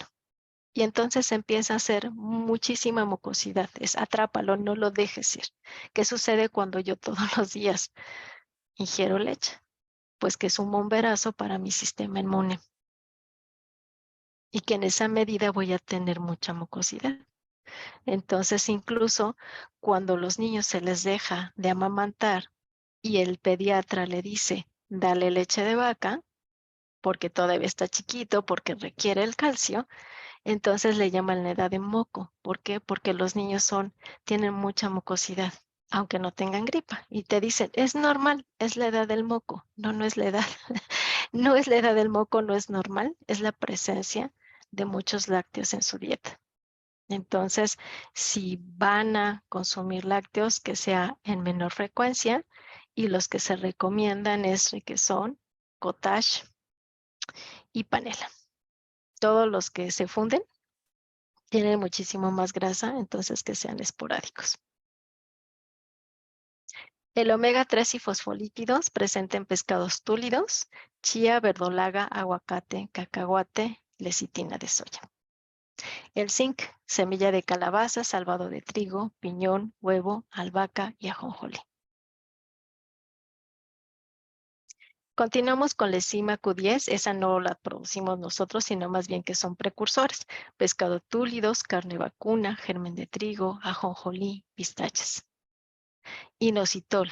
Y entonces empieza a hacer muchísima mucosidad. Es atrápalo, no lo dejes ir. ¿Qué sucede cuando yo todos los días ingiero leche? Pues que es un bomberazo para mi sistema inmune. Y que en esa medida voy a tener mucha mucosidad. Entonces, incluso cuando los niños se les deja de amamantar y el pediatra le dice, dale leche de vaca, porque todavía está chiquito, porque requiere el calcio, entonces le llaman la edad de moco. ¿Por qué? Porque los niños tienen mucha mucosidad, aunque no tengan gripa. Y te dicen, es normal, es la edad del moco. No, no es la edad. No es la edad del moco, no es normal, es la presencia de muchos lácteos en su dieta. Entonces, si van a consumir lácteos, que sea en menor frecuencia, y los que se recomiendan es requesón, cottage y panela. Todos los que se funden tienen muchísimo más grasa, entonces que sean esporádicos. El omega 3 y fosfolípidos presente en pescados túlidos, chía, verdolaga, aguacate, cacahuate, lecitina de soya. El zinc, semilla de calabaza, salvado de trigo, piñón, huevo, albahaca y ajonjolí. Continuamos con la enzima Q10, esa no la producimos nosotros, sino más bien que son precursores. Pescado túlidos, carne vacuna, germen de trigo, ajonjolí, pistaches. Inositol,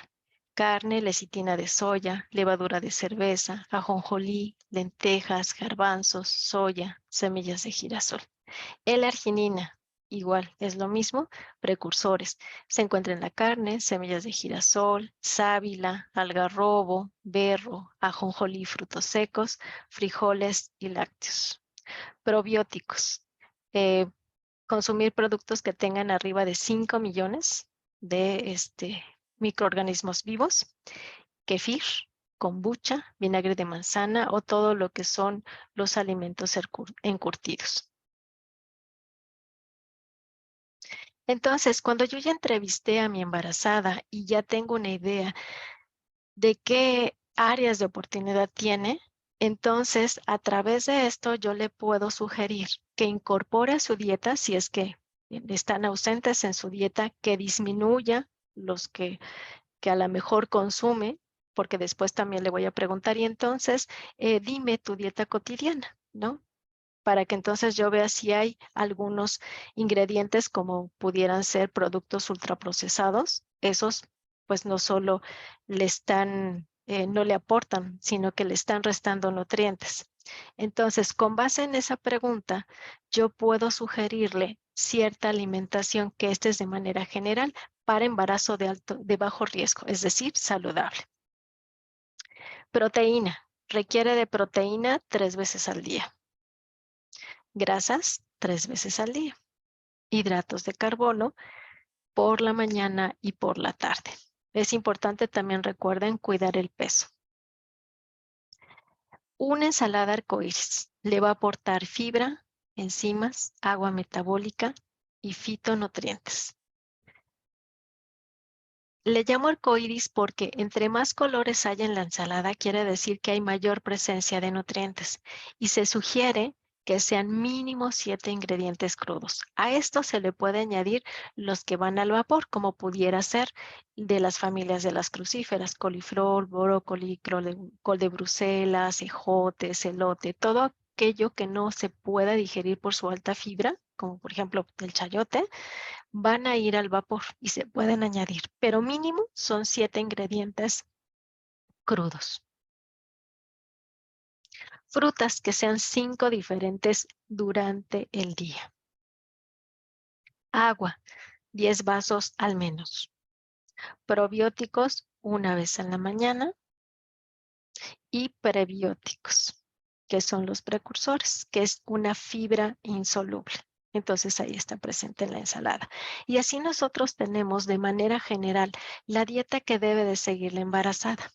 carne, lecitina de soya, levadura de cerveza, ajonjolí, lentejas, garbanzos, soya, semillas de girasol. L-arginina, igual, es lo mismo, precursores. Se encuentra en la carne, semillas de girasol, sábila, algarrobo, berro, ajonjolí, frutos secos, frijoles y lácteos. Probióticos. eh, Consumir productos que tengan arriba de 5 millones de microorganismos vivos, kefir, kombucha, vinagre de manzana o todo lo que son los alimentos encurtidos. Entonces, cuando yo ya entrevisté a mi embarazada y ya tengo una idea de qué áreas de oportunidad tiene, entonces a través de esto yo le puedo sugerir que incorpore a su dieta, si es que están ausentes en su dieta, que disminuya los que a lo mejor consume, porque después también le voy a preguntar, y entonces dime tu dieta cotidiana, ¿no? Para que entonces yo vea si hay algunos ingredientes como pudieran ser productos ultraprocesados. Esos pues no solo no le aportan, sino que le están restando nutrientes. Entonces, con base en esa pregunta, yo puedo sugerirle cierta alimentación que esté de manera general para embarazo de bajo riesgo, es decir, saludable. Proteína. Requiere de proteína 3 veces al día. Grasas 3 veces al día. Hidratos de carbono por la mañana y por la tarde. Es importante también, recuerden, cuidar el peso. Una ensalada arcoíris le va a aportar fibra, enzimas, agua metabólica y fitonutrientes. Le llamo arcoíris porque entre más colores haya en la ensalada, quiere decir que hay mayor presencia de nutrientes y se sugiere que sean mínimo 7 ingredientes crudos. A esto se le puede añadir los que van al vapor, como pudiera ser de las familias de las crucíferas, coliflor, brócoli, col de Bruselas, ejotes, elote, todo aquello que no se pueda digerir por su alta fibra, como por ejemplo el chayote, van a ir al vapor y se pueden añadir, pero mínimo son 7 ingredientes crudos. Frutas que sean 5 diferentes durante el día. Agua, 10 vasos al menos. Probióticos, una vez en la mañana. Y prebióticos, que son los precursores, que es una fibra insoluble. Entonces ahí está presente en la ensalada. Y así nosotros tenemos de manera general la dieta que debe de seguir la embarazada.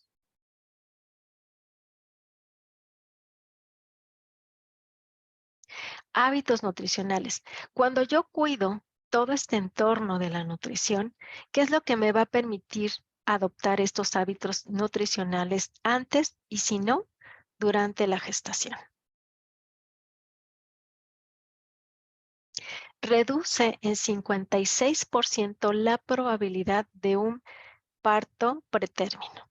Hábitos nutricionales. Cuando yo cuido todo este entorno de la nutrición, ¿qué es lo que me va a permitir adoptar estos hábitos nutricionales antes y si no, durante la gestación? Reduce en 56% la probabilidad de un parto pretérmino.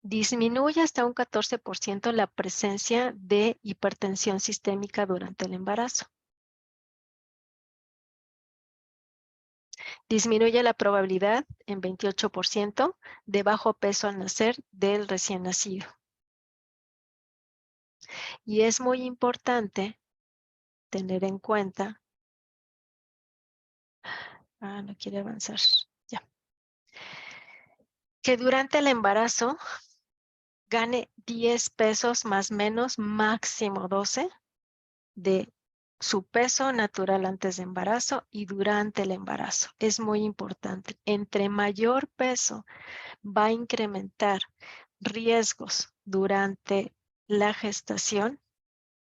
Disminuye hasta un 14% la presencia de hipertensión sistémica durante el embarazo. Disminuye la probabilidad en 28% de bajo peso al nacer del recién nacido. Y es muy importante tener en cuenta, no quiere avanzar, ya, que durante el embarazo gane 10 pesos más menos, máximo 12 de su peso natural antes de embarazo y durante el embarazo. Es muy importante. Entre mayor peso va a incrementar riesgos durante la gestación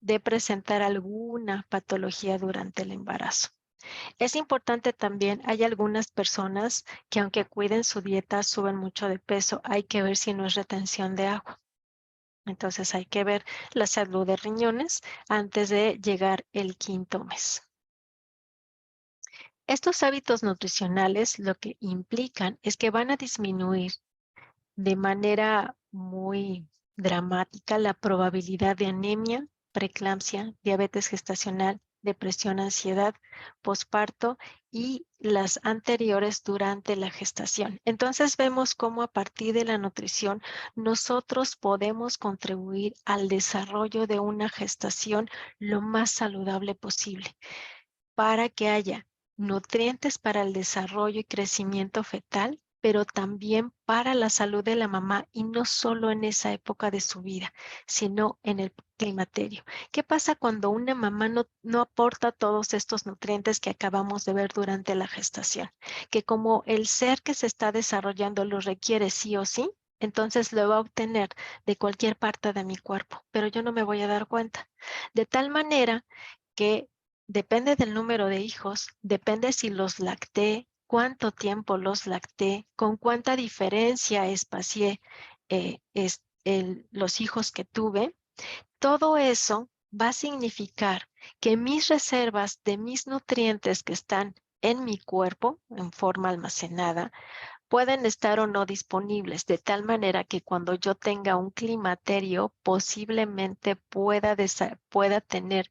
de presentar alguna patología durante el embarazo. Es importante también, hay algunas personas que aunque cuiden su dieta, suben mucho de peso. Hay que ver si no es retención de agua. Entonces hay que ver la salud de riñones antes de llegar el 5.º mes. Estos hábitos nutricionales lo que implican es que van a disminuir de manera muy dramática la probabilidad de anemia, preeclampsia, diabetes gestacional, depresión, ansiedad, posparto y las anteriores durante la gestación. Entonces vemos cómo a partir de la nutrición nosotros podemos contribuir al desarrollo de una gestación lo más saludable posible para que haya nutrientes para el desarrollo y crecimiento fetal, pero también para la salud de la mamá y no solo en esa época de su vida, sino en el climaterio. ¿Qué pasa cuando una mamá no aporta todos estos nutrientes que acabamos de ver durante la gestación? Que como el ser que se está desarrollando lo requiere sí o sí, entonces lo va a obtener de cualquier parte de mi cuerpo, pero yo no me voy a dar cuenta. De tal manera que depende del número de hijos, depende si los lacté, cuánto tiempo los lacté, con cuánta diferencia espacié los hijos que tuve. Todo eso va a significar que mis reservas de mis nutrientes que están en mi cuerpo en forma almacenada pueden estar o no disponibles, de tal manera que cuando yo tenga un climaterio posiblemente pueda tener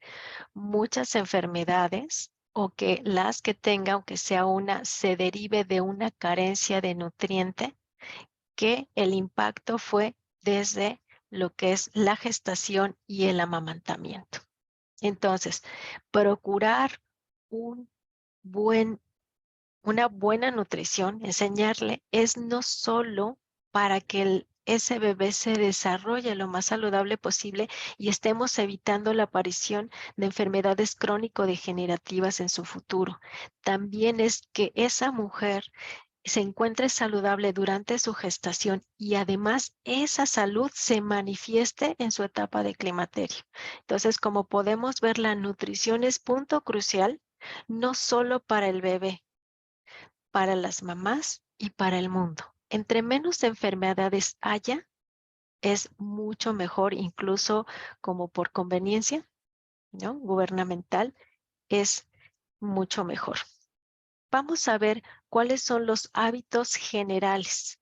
muchas enfermedades o que las que tenga, aunque sea una, se derive de una carencia de nutriente, que el impacto fue desde lo que es la gestación y el amamantamiento. Entonces, procurar un buen una buena nutrición, enseñarle, es no solo para que ese bebé se desarrolle lo más saludable posible y estemos evitando la aparición de enfermedades crónico-degenerativas en su futuro. También es que esa mujer se encuentre saludable durante su gestación y además esa salud se manifieste en su etapa de climaterio. Entonces, como podemos ver, la nutrición es punto crucial, no solo para el bebé, para las mamás y para el mundo. Entre menos enfermedades haya, es mucho mejor, incluso como por conveniencia, ¿no? Gubernamental, es mucho mejor. Vamos a ver cuáles son los hábitos generales.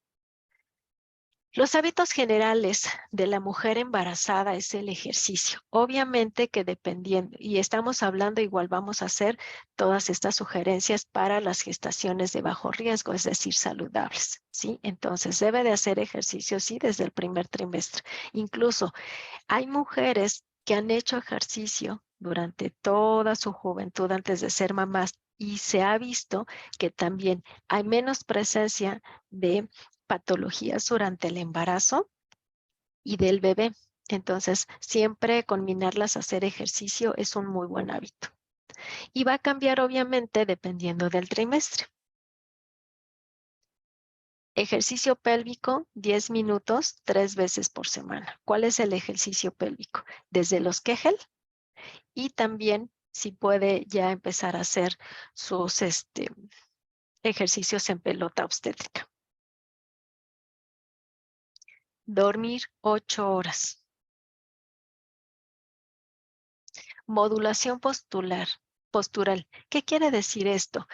Los hábitos generales de la mujer embarazada es el ejercicio. Obviamente que dependiendo, y estamos hablando igual, vamos a hacer todas estas sugerencias para las gestaciones de bajo riesgo, es decir, saludables, ¿sí? Entonces debe de hacer ejercicio, sí, desde el primer trimestre. Incluso hay mujeres que han hecho ejercicio durante toda su juventud antes de ser mamás y se ha visto que también hay menos presencia de patologías durante el embarazo y del bebé. Entonces, siempre combinarlas a hacer ejercicio es un muy buen hábito. Y va a cambiar obviamente dependiendo del trimestre. Ejercicio pélvico, 10 minutos, 3 veces por semana. ¿Cuál es el ejercicio pélvico? Desde los Kegel y también si puede ya empezar a hacer sus ejercicios en pelota obstétrica. Dormir 8 horas. Modulación postural. ¿Qué quiere decir esto?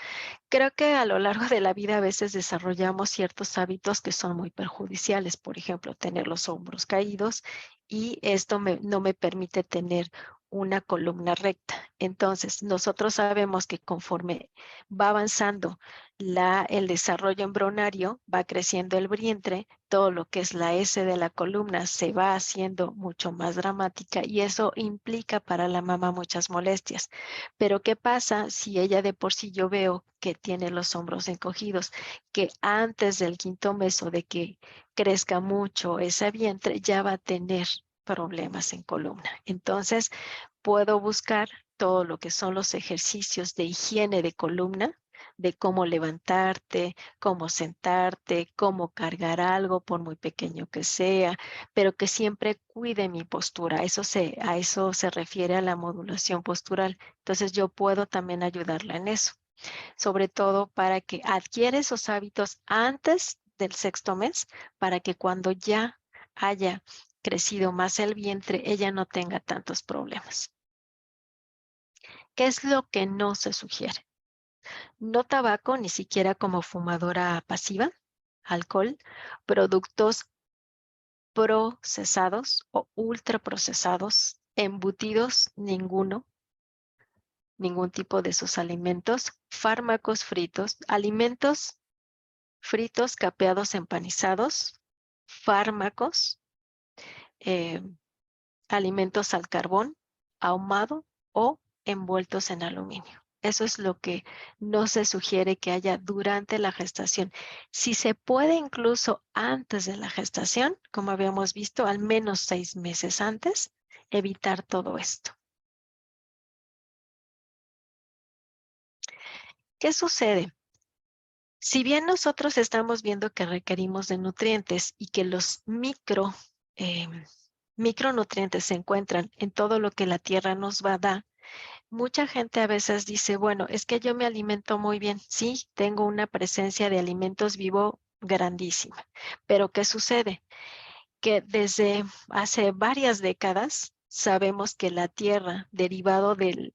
Creo que a lo largo de la vida a veces desarrollamos ciertos hábitos que son muy perjudiciales. Por ejemplo, tener los hombros caídos y esto no me permite tener una columna recta. Entonces, nosotros sabemos que conforme va avanzando el desarrollo embrionario, va creciendo el vientre, todo lo que es la S de la columna se va haciendo mucho más dramática y eso implica para la mamá muchas molestias. Pero ¿qué pasa si ella de por sí yo veo que tiene los hombros encogidos, que antes del 5º mes o de que crezca mucho ese vientre ya va a tener problemas en columna? Entonces, puedo buscar todo lo que son los ejercicios de higiene de columna, de cómo levantarte, cómo sentarte, cómo cargar algo, por muy pequeño que sea, pero que siempre cuide mi postura. A eso se refiere a la modulación postural. Entonces yo puedo también ayudarla en eso, sobre todo para que adquiera esos hábitos antes del 6º mes, para que cuando ya haya crecido más el vientre, ella no tenga tantos problemas. ¿Qué es lo que no se sugiere? No tabaco, ni siquiera como fumadora pasiva. alcohol, productos procesados o ultraprocesados, embutidos, ninguno, ningún tipo de sus alimentos, fármacos fritos, alimentos fritos, capeados, empanizados, fármacos, eh, alimentos al carbón, ahumado o envueltos en aluminio. Eso es lo que no se sugiere que haya durante la gestación. Si se puede incluso antes de la gestación, como habíamos visto, al menos 6 meses antes, evitar todo esto. ¿Qué sucede? Si bien nosotros estamos viendo que requerimos de nutrientes y que los micronutrientes se encuentran en todo lo que la tierra nos va a dar, mucha gente a veces dice, bueno, es que yo me alimento muy bien. Sí, tengo una presencia de alimentos vivo grandísima. Pero ¿qué sucede? Que desde hace varias décadas sabemos que la tierra, derivado del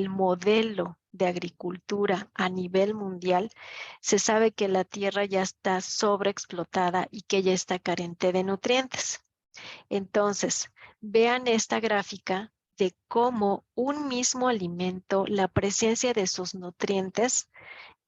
modelo de agricultura a nivel mundial, se sabe que la tierra ya está sobreexplotada y que ya está carente de nutrientes. Entonces, vean esta gráfica de cómo un mismo alimento, la presencia de sus nutrientes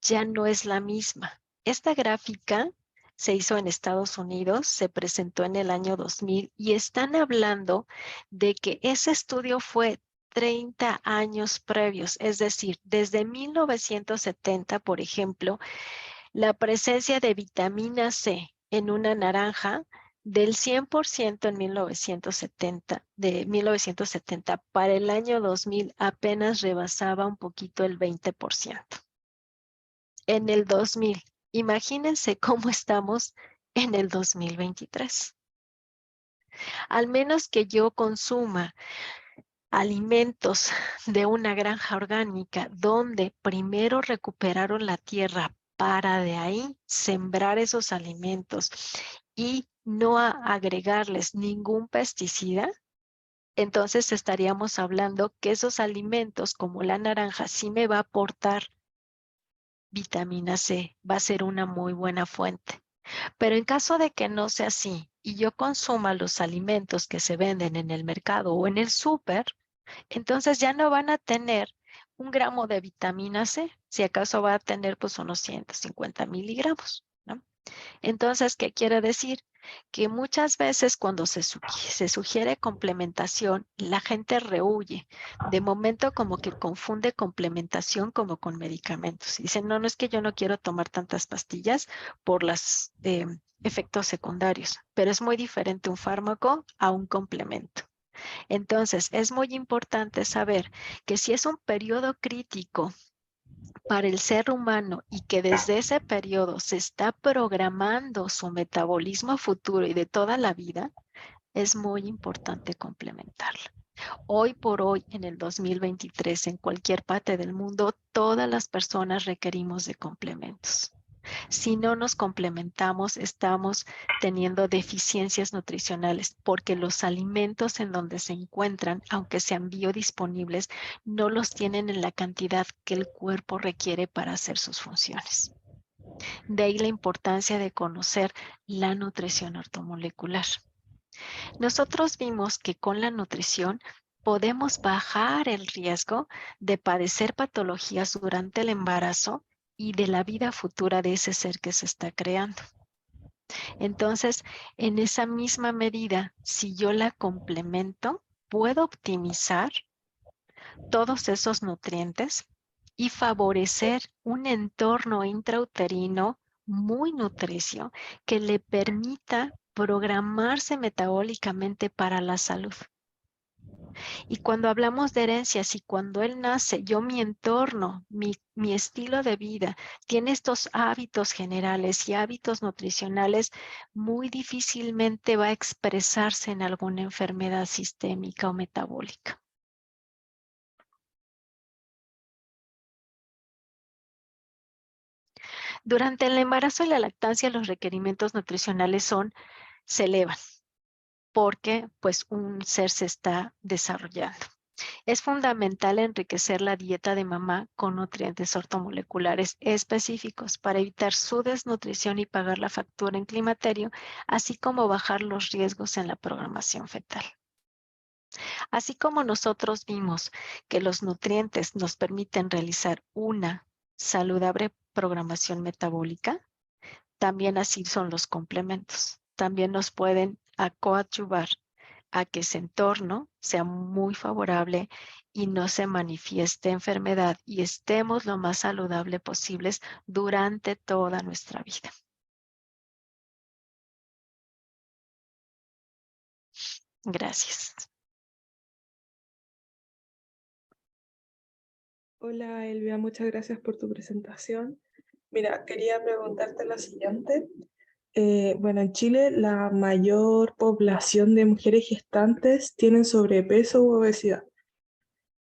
ya no es la misma. Esta gráfica se hizo en Estados Unidos, se presentó en el año 2000 y están hablando de que ese estudio fue 30 años previos, es decir, desde 1970, por ejemplo, la presencia de vitamina C en una naranja del 100% en 1970, de 1970 para el año 2000 apenas rebasaba un poquito el 20%. En el 2000, imagínense cómo estamos en el 2023. Al menos que yo consuma alimentos de una granja orgánica donde primero recuperaron la tierra para de ahí sembrar esos alimentos y no agregarles ningún pesticida, entonces estaríamos hablando que esos alimentos como la naranja sí me va a aportar vitamina C, va a ser una muy buena fuente. Pero en caso de que no sea así y yo consuma los alimentos que se venden en el mercado o en el súper, entonces ya no van a tener 1 gramo de vitamina C, si acaso va a tener pues unos 150 miligramos, ¿no? Entonces, ¿qué quiere decir? Que muchas veces cuando se sugiere complementación, la gente rehuye. De momento como que confunde complementación como con medicamentos. Dicen, no, no es que yo no quiero tomar tantas pastillas por los efectos secundarios, pero es muy diferente un fármaco a un complemento. Entonces, es muy importante saber que si es un periodo crítico para el ser humano y que desde ese periodo se está programando su metabolismo futuro y de toda la vida, es muy importante complementarla. Hoy por hoy, en el 2023, en cualquier parte del mundo, todas las personas requerimos de complementos. Si no nos complementamos, estamos teniendo deficiencias nutricionales porque los alimentos en donde se encuentran, aunque sean biodisponibles, no los tienen en la cantidad que el cuerpo requiere para hacer sus funciones. De ahí la importancia de conocer la nutrición ortomolecular. Nosotros vimos que con la nutrición podemos bajar el riesgo de padecer patologías durante el embarazo y de la vida futura de ese ser que se está creando. Entonces, en esa misma medida, si yo la complemento, puedo optimizar todos esos nutrientes y favorecer un entorno intrauterino muy nutricio que le permita programarse metabólicamente para la salud. Y cuando hablamos de herencias y cuando él nace, yo mi entorno, mi estilo de vida tiene estos hábitos generales y hábitos nutricionales, muy difícilmente va a expresarse en alguna enfermedad sistémica o metabólica. Durante el embarazo y la lactancia, los requerimientos nutricionales se elevan porque pues un ser se está desarrollando. Es fundamental enriquecer la dieta de mamá con nutrientes ortomoleculares específicos para evitar su desnutrición y pagar la factura en climaterio, así como bajar los riesgos en la programación fetal. Así como nosotros vimos que los nutrientes nos permiten realizar una saludable programación metabólica, también así son los complementos. También nos pueden coadyuvar a que ese entorno sea muy favorable y no se manifieste enfermedad y estemos lo más saludable posibles durante toda nuestra vida. Gracias.
Hola Elvia, muchas gracias por tu presentación. Mira, quería preguntarte lo siguiente. Bueno, en Chile la mayor población de mujeres gestantes tienen sobrepeso u obesidad.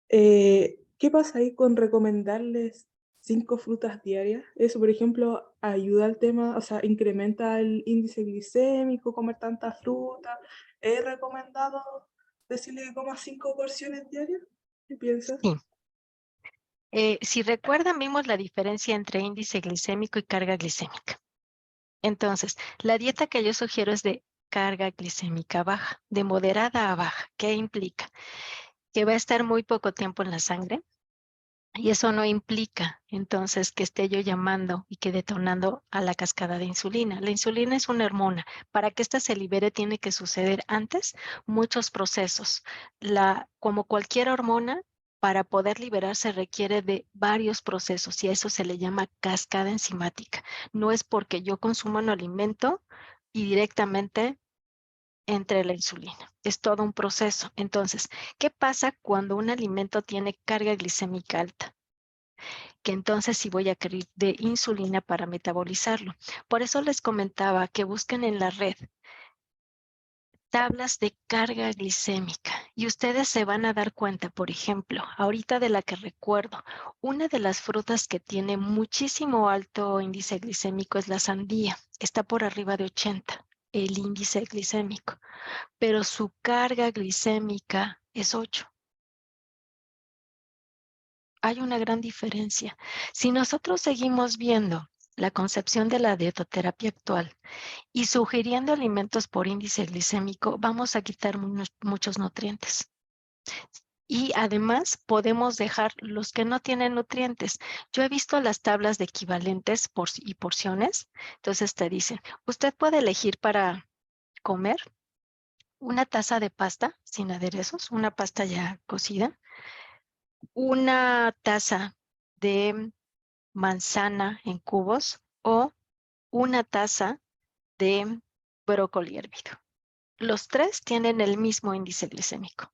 ¿Qué pasa ahí con recomendarles 5 frutas diarias? Eso, por ejemplo, ayuda al tema, o sea, incrementa el índice glicémico, comer tanta fruta. ¿Es recomendado decirle que coma 5 porciones diarias? ¿Qué piensas?
Sí. Si recuerdan, vimos la diferencia entre índice glicémico y carga glicémica. Entonces, la dieta que yo sugiero es de carga glicémica baja, de moderada a baja. ¿Qué implica? Que va a estar muy poco tiempo en la sangre y eso no implica entonces que esté yo llamando y que detonando a la cascada de insulina. La insulina es una hormona. Para que ésta se libere tiene que suceder antes muchos procesos. Como cualquier hormona, para poder liberarse requiere de varios procesos y a eso se le llama cascada enzimática. No es porque yo consuma un alimento y directamente entre la insulina. Es todo un proceso. Entonces, ¿qué pasa cuando un alimento tiene carga glicémica alta? Que entonces sí voy a requerir de insulina para metabolizarlo. Por eso les comentaba que busquen en la red tablas de carga glicémica y ustedes se van a dar cuenta, por ejemplo, ahorita de la que recuerdo, una de las frutas que tiene muchísimo alto índice glicémico es la sandía. Está por arriba de 80 el índice glicémico, pero su carga glicémica es 8. Hay una gran diferencia. Si nosotros seguimos viendo la concepción de la dietoterapia actual y sugiriendo alimentos por índice glicémico, vamos a quitar muchos nutrientes. Y además podemos dejar los que no tienen nutrientes. Yo he visto las tablas de equivalentes y porciones. Entonces te dicen, usted puede elegir para comer una taza de pasta sin aderezos, una pasta ya cocida, una taza de manzana en cubos o una taza de brócoli hervido. Los tres tienen el mismo índice glicémico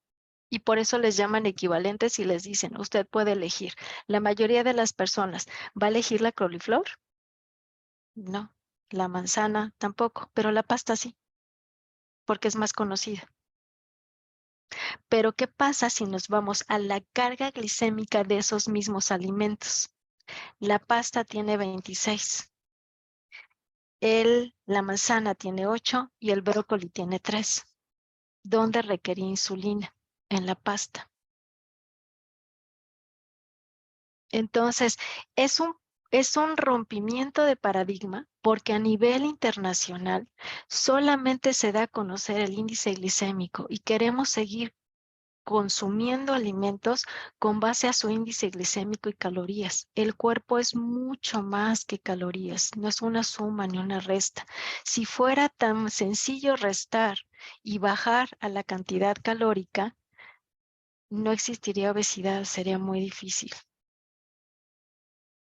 y por eso les llaman equivalentes y les dicen, usted puede elegir. La mayoría de las personas va a elegir la coliflor. No, la manzana tampoco, pero la pasta sí, porque es más conocida. Pero ¿qué pasa si nos vamos a la carga glicémica de esos mismos alimentos? La pasta tiene 26. La manzana tiene 8 y el brócoli tiene 3. ¿Dónde requería insulina? En la pasta. Entonces, es un, es un rompimiento de paradigma porque a nivel internacional solamente se da a conocer el índice glicémico y queremos seguir consumiendo alimentos con base a su índice glicémico y calorías. El cuerpo es mucho más que calorías, no es una suma ni una resta. Si fuera tan sencillo restar y bajar a la cantidad calórica, no existiría obesidad, sería muy difícil.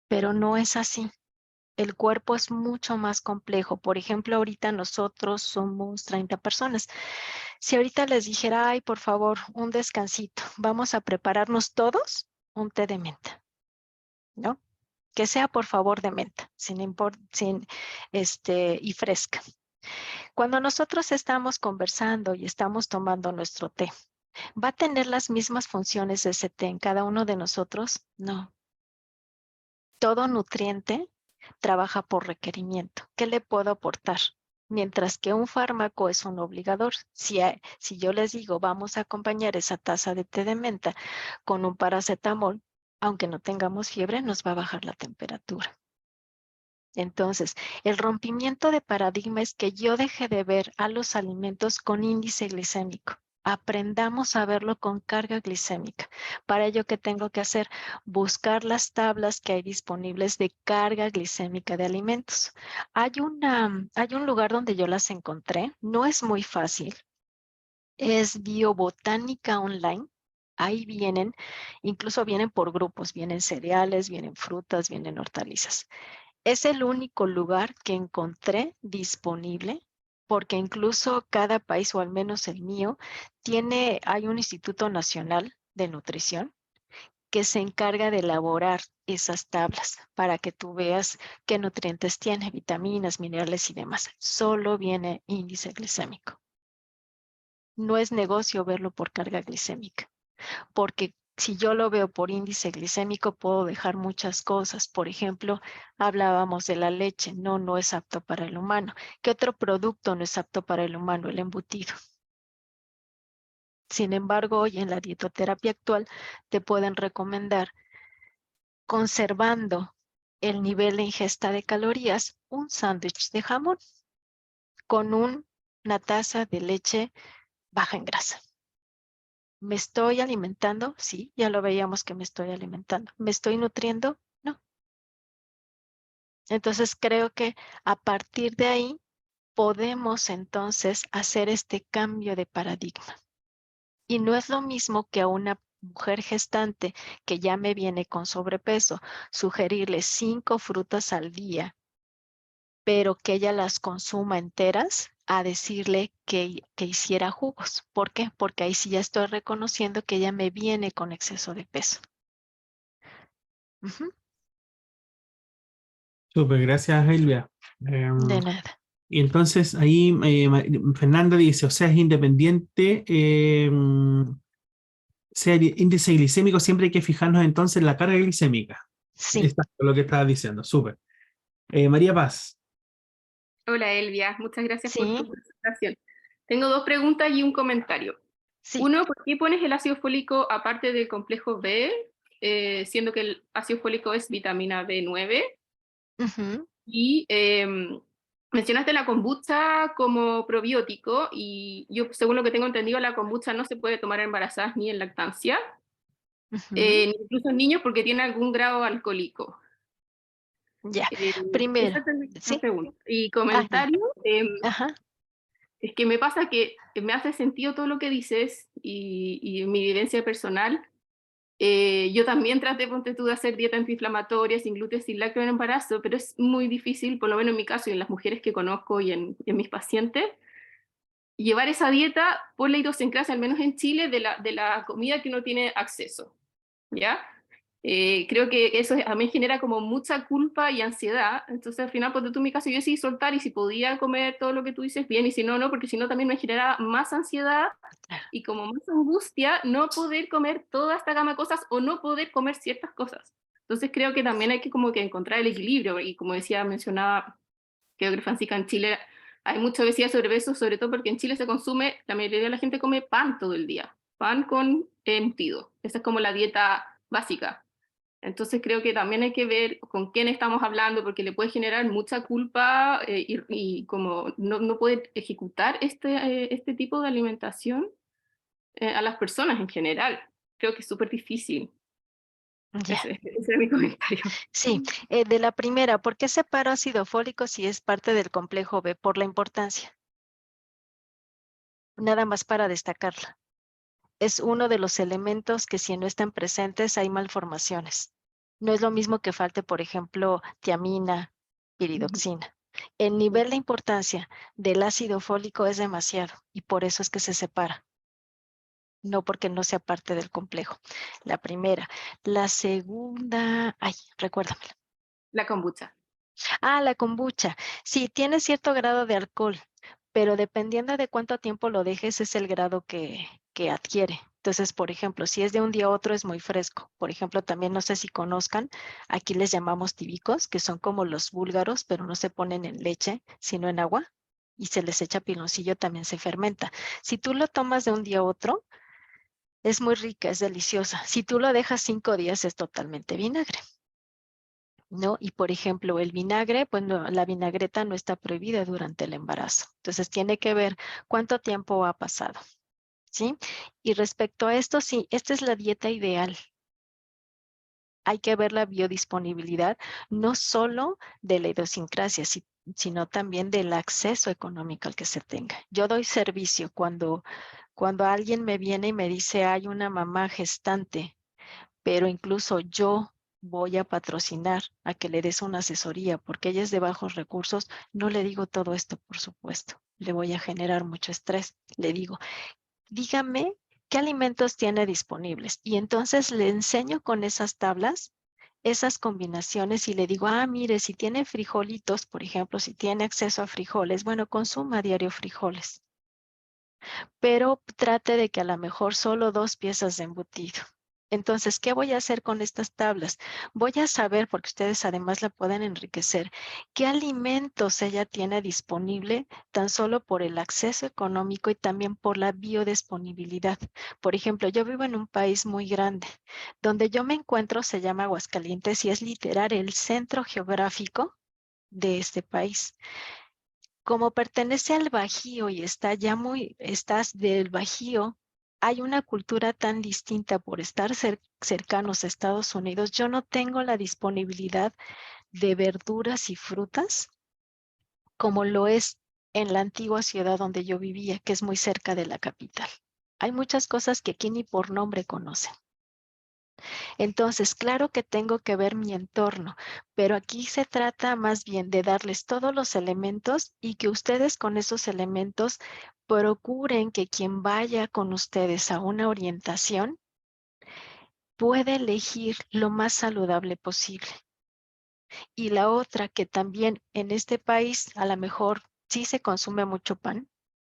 Pero no es así. El cuerpo es mucho más complejo. Por ejemplo, ahorita nosotros somos 30 personas. Si ahorita les dijera, ay, por favor, un descansito, vamos a prepararnos todos un té de menta, ¿no? Que sea, por favor, de menta, y fresca. Cuando nosotros estamos conversando y estamos tomando nuestro té, ¿va a tener las mismas funciones ese té en cada uno de nosotros? No. Todo nutriente trabaja por requerimiento. ¿Qué le puedo aportar? Mientras que un fármaco es un obligador. Si yo les digo, vamos a acompañar esa taza de té de menta con un paracetamol, aunque no tengamos fiebre, nos va a bajar la temperatura. Entonces, el rompimiento de paradigma es que yo deje de ver a los alimentos con índice glicémico. Aprendamos a verlo con carga glicémica. Para ello, ¿qué tengo que hacer? Buscar las tablas que hay disponibles de carga glicémica de alimentos. Hay un lugar donde yo las encontré. No es muy fácil. Es Biobotánica Online. Ahí vienen, incluso vienen por grupos, vienen cereales, vienen frutas, vienen hortalizas. Es el único lugar que encontré disponible, porque incluso cada país, o al menos el mío, hay un Instituto Nacional de Nutrición que se encarga de elaborar esas tablas para que tú veas qué nutrientes tiene, vitaminas, minerales y demás. Solo viene índice glicémico. No es negocio verlo por carga glicémica, porque si yo lo veo por índice glicémico, puedo dejar muchas cosas. Por ejemplo, hablábamos de la leche. No, no es apto para el humano. ¿Qué otro producto no es apto para el humano? El embutido. Sin embargo, hoy en la dietoterapia actual te pueden recomendar, conservando el nivel de ingesta de calorías, un sándwich de jamón con una taza de leche baja en grasa. ¿Me estoy alimentando? Sí, ya lo veíamos que me estoy alimentando. ¿Me estoy nutriendo? No. Entonces creo que a partir de ahí podemos entonces hacer este cambio de paradigma. Y no es lo mismo que a una mujer gestante que ya me viene con sobrepeso, sugerirle 5 frutas al día, pero que ella las consuma enteras, a decirle que hiciera jugos. ¿Por qué? Porque ahí sí ya estoy reconociendo que ella me viene con exceso de peso. Ujú.
Súper, gracias, Elvia.
De nada.
Y entonces ahí Fernanda dice, o sea, es independiente, sea el índice glicémico, siempre hay que fijarnos entonces en la carga glicémica.
Sí,
Exacto, lo que estabas diciendo, súper. María Paz,
Hola Elvia, muchas gracias por tu
sí,
presentación. Tengo dos preguntas y un comentario.
sí.
Uno, ¿por qué pones el ácido fólico aparte del complejo B, siendo que el ácido fólico es vitamina B9?
Ujú,
Y mencionaste la kombucha como probiótico y yo, según lo que tengo entendido, la kombucha no se puede tomar en embarazadas ni en lactancia,
ujú.
ni incluso en niños porque tiene algún grado alcohólico.
Ya.
Eh,
Primero,
Esa es mi
sí.
pregunta. Y
Ah, ya.
comentario,
Ajá.
es que me pasa que me hace sentido todo lo que dices y mi vivencia personal. Yo también traté, ponte tú, de hacer dieta antiinflamatoria, sin gluten, sin lácteos en embarazo, pero es muy difícil, por lo menos en mi caso y en las mujeres que conozco y en mis pacientes, llevar esa dieta por la idiosincrasia, al menos en Chile, de la comida que uno tiene acceso, ¿ya? Creo que eso a mí genera como mucha culpa y ansiedad, entonces al final, ponte tú en mi caso, yo decidí soltar y si podía comer todo lo que tú dices, bien, y si no, no, porque si no también me genera más ansiedad
Claro.
y como más angustia no poder comer toda esta gama de cosas o no poder comer ciertas cosas. Entonces creo que también hay que como que encontrar el equilibrio y como decía, mencionaba, creo que Francisca, en Chile hay mucha obesidad, sobrepeso, sobre todo porque en Chile se consume, la mayoría de la gente come pan todo el día, pan con embutido. Esa es como la dieta básica. Entonces creo que también hay que ver con quién estamos hablando porque le puede generar mucha culpa y como no poder ejecutar este tipo de alimentación a las personas en general. Creo que es súper difícil.
Ya.
Ese es mi comentario.
Sí. De la primera, ¿por qué separo ácido fólico si es parte del complejo B? Por la importancia. Nada más para destacarla. Es uno de los elementos que si no están presentes hay malformaciones. No es lo mismo que falte, por ejemplo, tiamina, piridoxina. El nivel de importancia del ácido fólico es demasiado y por eso es que se separa, no porque no sea parte del complejo. La primera. La segunda, ay, recuérdamela.
La kombucha.
Ah, la kombucha. Sí, tiene cierto grado de alcohol, pero dependiendo de cuánto tiempo lo dejes es el grado que adquiere. Entonces, por ejemplo, si es de un día a otro es muy fresco. Por ejemplo, también no sé si conozcan, aquí les llamamos tibicos, que son como los búlgaros, pero no se ponen en leche, sino en agua. y se les echa piloncillo, también se fermenta. Si tú lo tomas de un día a otro, es muy rica, es deliciosa. Si tú lo dejas 5 días, es totalmente vinagre, ¿no? Y por ejemplo, el vinagre, pues no, la vinagreta no está prohibida durante el embarazo. Entonces tiene que ver cuánto tiempo ha pasado, ¿sí? Y respecto a esto, sí, esta es la dieta ideal. Hay que ver la biodisponibilidad, no solo de la idiosincrasia, sino también del acceso económico al que se tenga. Yo doy servicio cuando alguien me viene y me dice, hay una mamá gestante, pero incluso yo voy a patrocinar a que le des una asesoría porque ella es de bajos recursos, no le digo todo esto, por supuesto. Le voy a generar mucho estrés. Le digo, dígame qué alimentos tiene disponibles. Y entonces le enseño con esas tablas, esas combinaciones y le digo, mire, si tiene frijolitos, por ejemplo, si tiene acceso a frijoles, bueno, consuma a diario frijoles. Pero trate de que a lo mejor solo 2 piezas de embutido. Entonces, ¿qué voy a hacer con estas tablas? Voy a saber, porque ustedes además la pueden enriquecer, qué alimentos ella tiene disponible tan solo por el acceso económico y también por la biodisponibilidad. Por ejemplo, yo vivo en un país muy grande. Donde yo me encuentro se llama Aguascalientes y es literal el centro geográfico de este país. Como pertenece al Bajío y estás del Bajío, hay una cultura tan distinta por estar cercanos a Estados Unidos. Yo no tengo la disponibilidad de verduras y frutas como lo es en la antigua ciudad donde yo vivía, que es muy cerca de la capital. Hay muchas cosas que aquí ni por nombre conocen. Entonces, claro que tengo que ver mi entorno, pero aquí se trata más bien de darles todos los elementos y que ustedes con esos elementos procuren que quien vaya con ustedes a una orientación pueda elegir lo más saludable posible. Y la otra, que también en este país a lo mejor sí se consume mucho pan,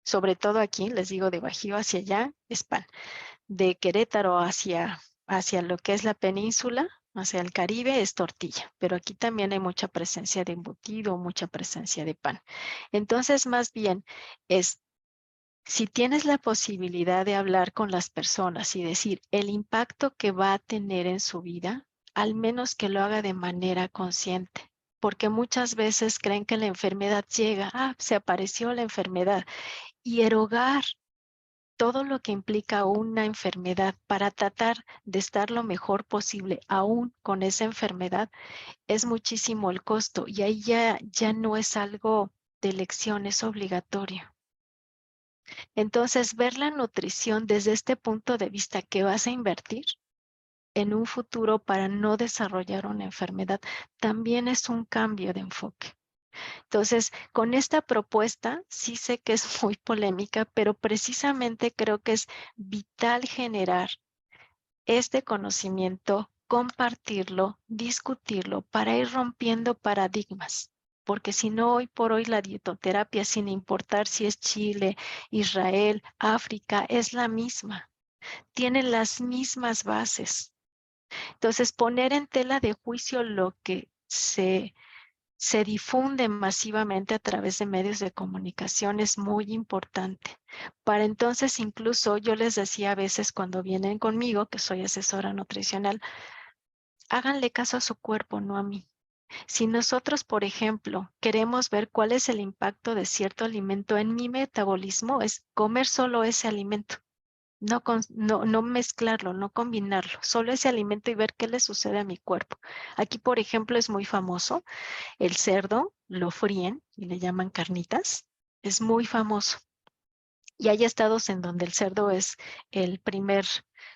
sobre todo aquí, les digo, de Bajío hacia allá, es pan. De Querétaro hacia lo que es la península, hacia el Caribe, es tortilla, pero aquí también hay mucha presencia de embutido, mucha presencia de pan. Entonces, más bien, es si tienes la posibilidad de hablar con las personas y decir el impacto que va a tener en su vida, al menos que lo haga de manera consciente. Porque muchas veces creen que la enfermedad llega, se apareció la enfermedad, y erogar todo lo que implica una enfermedad para tratar de estar lo mejor posible aún con esa enfermedad es muchísimo el costo y ahí ya no es algo de elección, es obligatorio. Entonces, ver la nutrición desde este punto de vista que vas a invertir en un futuro para no desarrollar una enfermedad también es un cambio de enfoque. Entonces, con esta propuesta, sí sé que es muy polémica, pero precisamente creo que es vital generar este conocimiento, compartirlo, discutirlo para ir rompiendo paradigmas. Porque si no, hoy por hoy la dietoterapia, sin importar si es Chile, Israel, África, es la misma. Tiene las mismas bases. Entonces, poner en tela de juicio lo que se difunde masivamente a través de medios de comunicación es muy importante. Para entonces, incluso yo les decía a veces cuando vienen conmigo, que soy asesora nutricional, háganle caso a su cuerpo, no a mí. Si nosotros, por ejemplo, queremos ver cuál es el impacto de cierto alimento en mi metabolismo, es comer solo ese alimento. No mezclarlo, no combinarlo, solo ese alimento y ver qué le sucede a mi cuerpo. Aquí, por ejemplo, es muy famoso el cerdo, lo fríen y le llaman carnitas. Es muy famoso. Y hay estados en donde el cerdo es el primer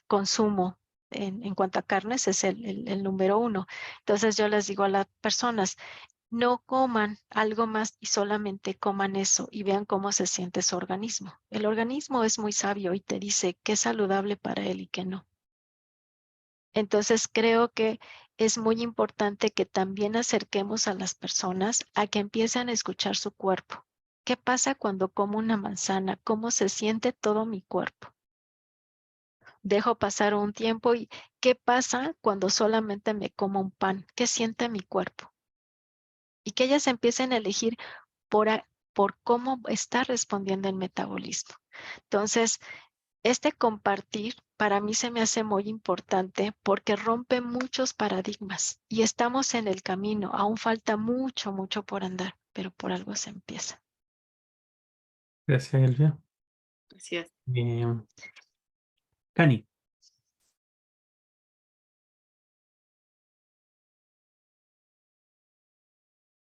consumo en cuanto a carnes, es el número 1. Entonces yo les digo a las personas, no coman algo más y solamente coman eso y vean cómo se siente su organismo. El organismo es muy sabio y te dice qué es saludable para él y qué no. Entonces creo que es muy importante que también acerquemos a las personas a que empiecen a escuchar su cuerpo. ¿Qué pasa cuando como una manzana? ¿Cómo se siente todo mi cuerpo? Dejo pasar un tiempo y ¿qué pasa cuando solamente me como un pan? ¿Qué siente mi cuerpo? Y que ellas empiecen a elegir por cómo está respondiendo el metabolismo. Entonces, este compartir para mí se me hace muy importante porque rompe muchos paradigmas y estamos en el camino. Aún falta mucho, mucho por andar, pero por algo se empieza.
Gracias, Elvia.
Así es.
Cani.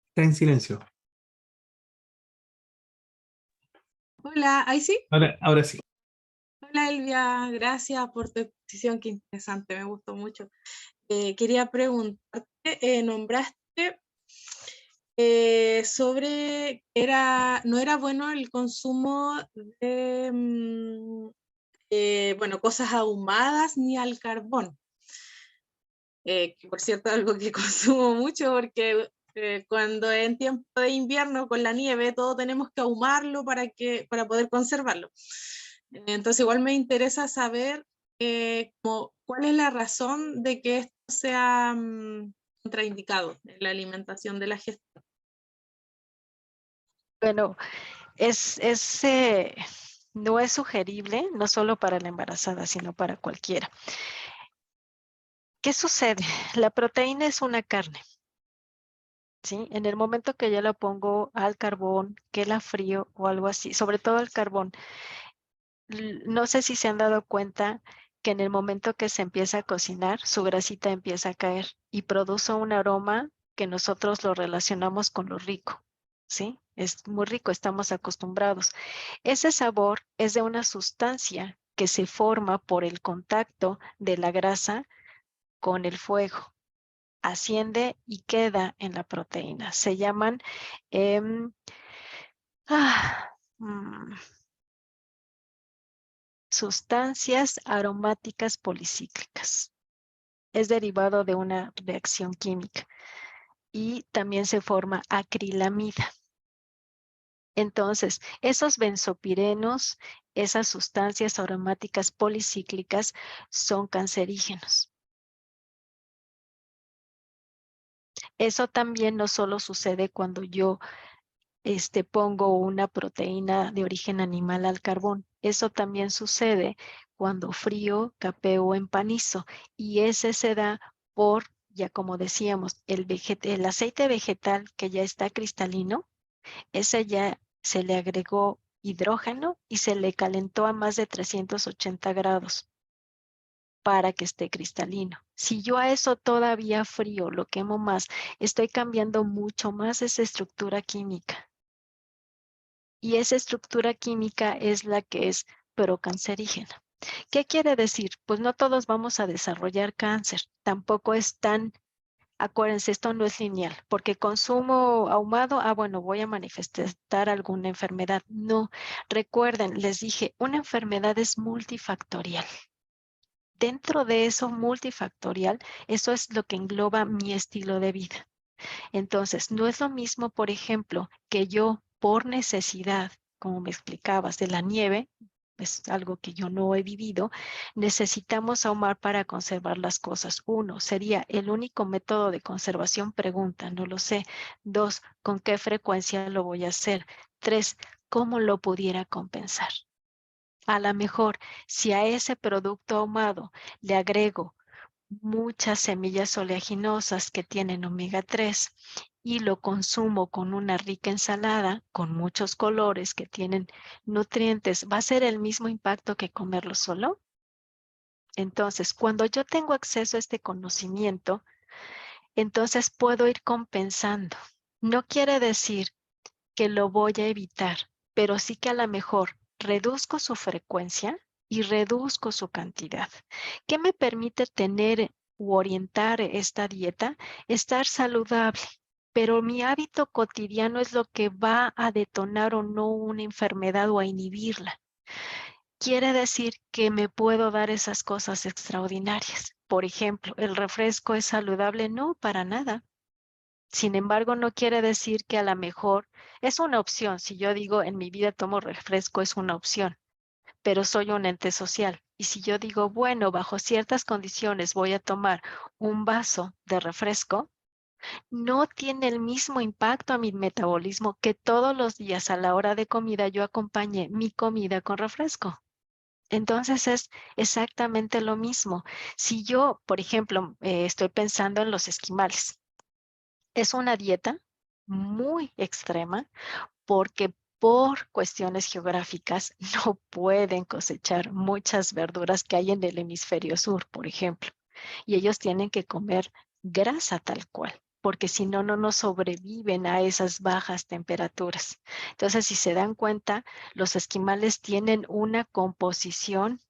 Está en silencio.
Hola, ahí sí.
Ahora sí.
Hola Elvia, gracias por tu exposición, qué interesante, me gustó mucho. Quería preguntarte, nombraste sobre no era bueno el consumo de bueno, cosas ahumadas ni al carbón. Que por cierto, algo que consumo mucho porque cuando en tiempo de invierno con la nieve todo tenemos que ahumarlo para poder conservarlo. Entonces igual me interesa saber cuál es la razón de que esto sea contraindicado en la alimentación de la gestación.
Bueno, no es sugerible, no solo para la embarazada, sino para cualquiera. ¿Qué sucede? La proteína es una carne, ¿sí? En el momento que yo la pongo al carbón, que la frío o algo así, sobre todo al carbón, no sé si se han dado cuenta que en el momento que se empieza a cocinar, su grasita empieza a caer y produce un aroma que nosotros lo relacionamos con lo rico, ¿sí? Es muy rico, estamos acostumbrados. Ese sabor es de una sustancia que se forma por el contacto de la grasa con el fuego. Asciende y queda en la proteína. Se llaman em, ah, mm, sustancias aromáticas policíclicas. Es derivado de una reacción química y también se forma acrilamida. Entonces, esos benzopirenos, esas sustancias aromáticas policíclicas son cancerígenos. Eso también no solo sucede cuando yo pongo una proteína de origen animal al carbón. Eso también sucede cuando frío, capeo o empanizo. Y ese se da por, ya como decíamos, el aceite vegetal que ya está cristalino, ese ya se le agregó hidrógeno y se le calentó a más de 380 grados para que esté cristalino. Si yo a eso todavía frío lo quemo más, estoy cambiando mucho más esa estructura química. Y esa estructura química es la que es procancerígena. ¿Qué quiere decir? Pues no todos vamos a desarrollar cáncer. Tampoco es tan, acuérdense, esto no es lineal, porque consumo ahumado, bueno, voy a manifestar alguna enfermedad. No, recuerden, les dije, una enfermedad es multifactorial. Dentro de eso multifactorial, eso es lo que engloba mi estilo de vida. Entonces, no es lo mismo, por ejemplo, que yo por necesidad, como me explicabas, de la nieve, es algo que yo no he vivido, necesitamos ahumar para conservar las cosas. 1, sería el único método de conservación, pregunta, no lo sé. 2, ¿con qué frecuencia lo voy a hacer? 3, ¿cómo lo pudiera compensar? A lo mejor, si a ese producto ahumado le agrego muchas semillas oleaginosas que tienen omega 3 y lo consumo con una rica ensalada con muchos colores que tienen nutrientes, ¿va a ser el mismo impacto que comerlo solo? Entonces, cuando yo tengo acceso a este conocimiento, entonces puedo ir compensando. No quiere decir que lo voy a evitar, pero sí que a lo mejor reduzco su frecuencia y reduzco su cantidad. ¿Qué me permite tener u orientar esta dieta? Estar saludable, pero mi hábito cotidiano es lo que va a detonar o no una enfermedad o a inhibirla. Quiere decir que me puedo dar esas cosas extraordinarias. Por ejemplo, ¿el refresco es saludable? No, para nada. Sin embargo, no quiere decir que a lo mejor es una opción. Si yo digo en mi vida tomo refresco, es una opción, pero soy un ente social. Y si yo digo, bueno, bajo ciertas condiciones voy a tomar un vaso de refresco, No tiene el mismo impacto a mi metabolismo que todos los días a la hora de comida yo acompañe mi comida con refresco. Entonces es exactamente lo mismo. Si yo, por ejemplo, estoy pensando en los esquimales, es una dieta muy extrema porque por cuestiones geográficas no pueden cosechar muchas verduras que hay en el hemisferio sur, por ejemplo. Y ellos tienen que comer grasa tal cual, porque si no, no nos sobreviven a esas bajas temperaturas. Entonces, si se dan cuenta, los esquimales tienen una composición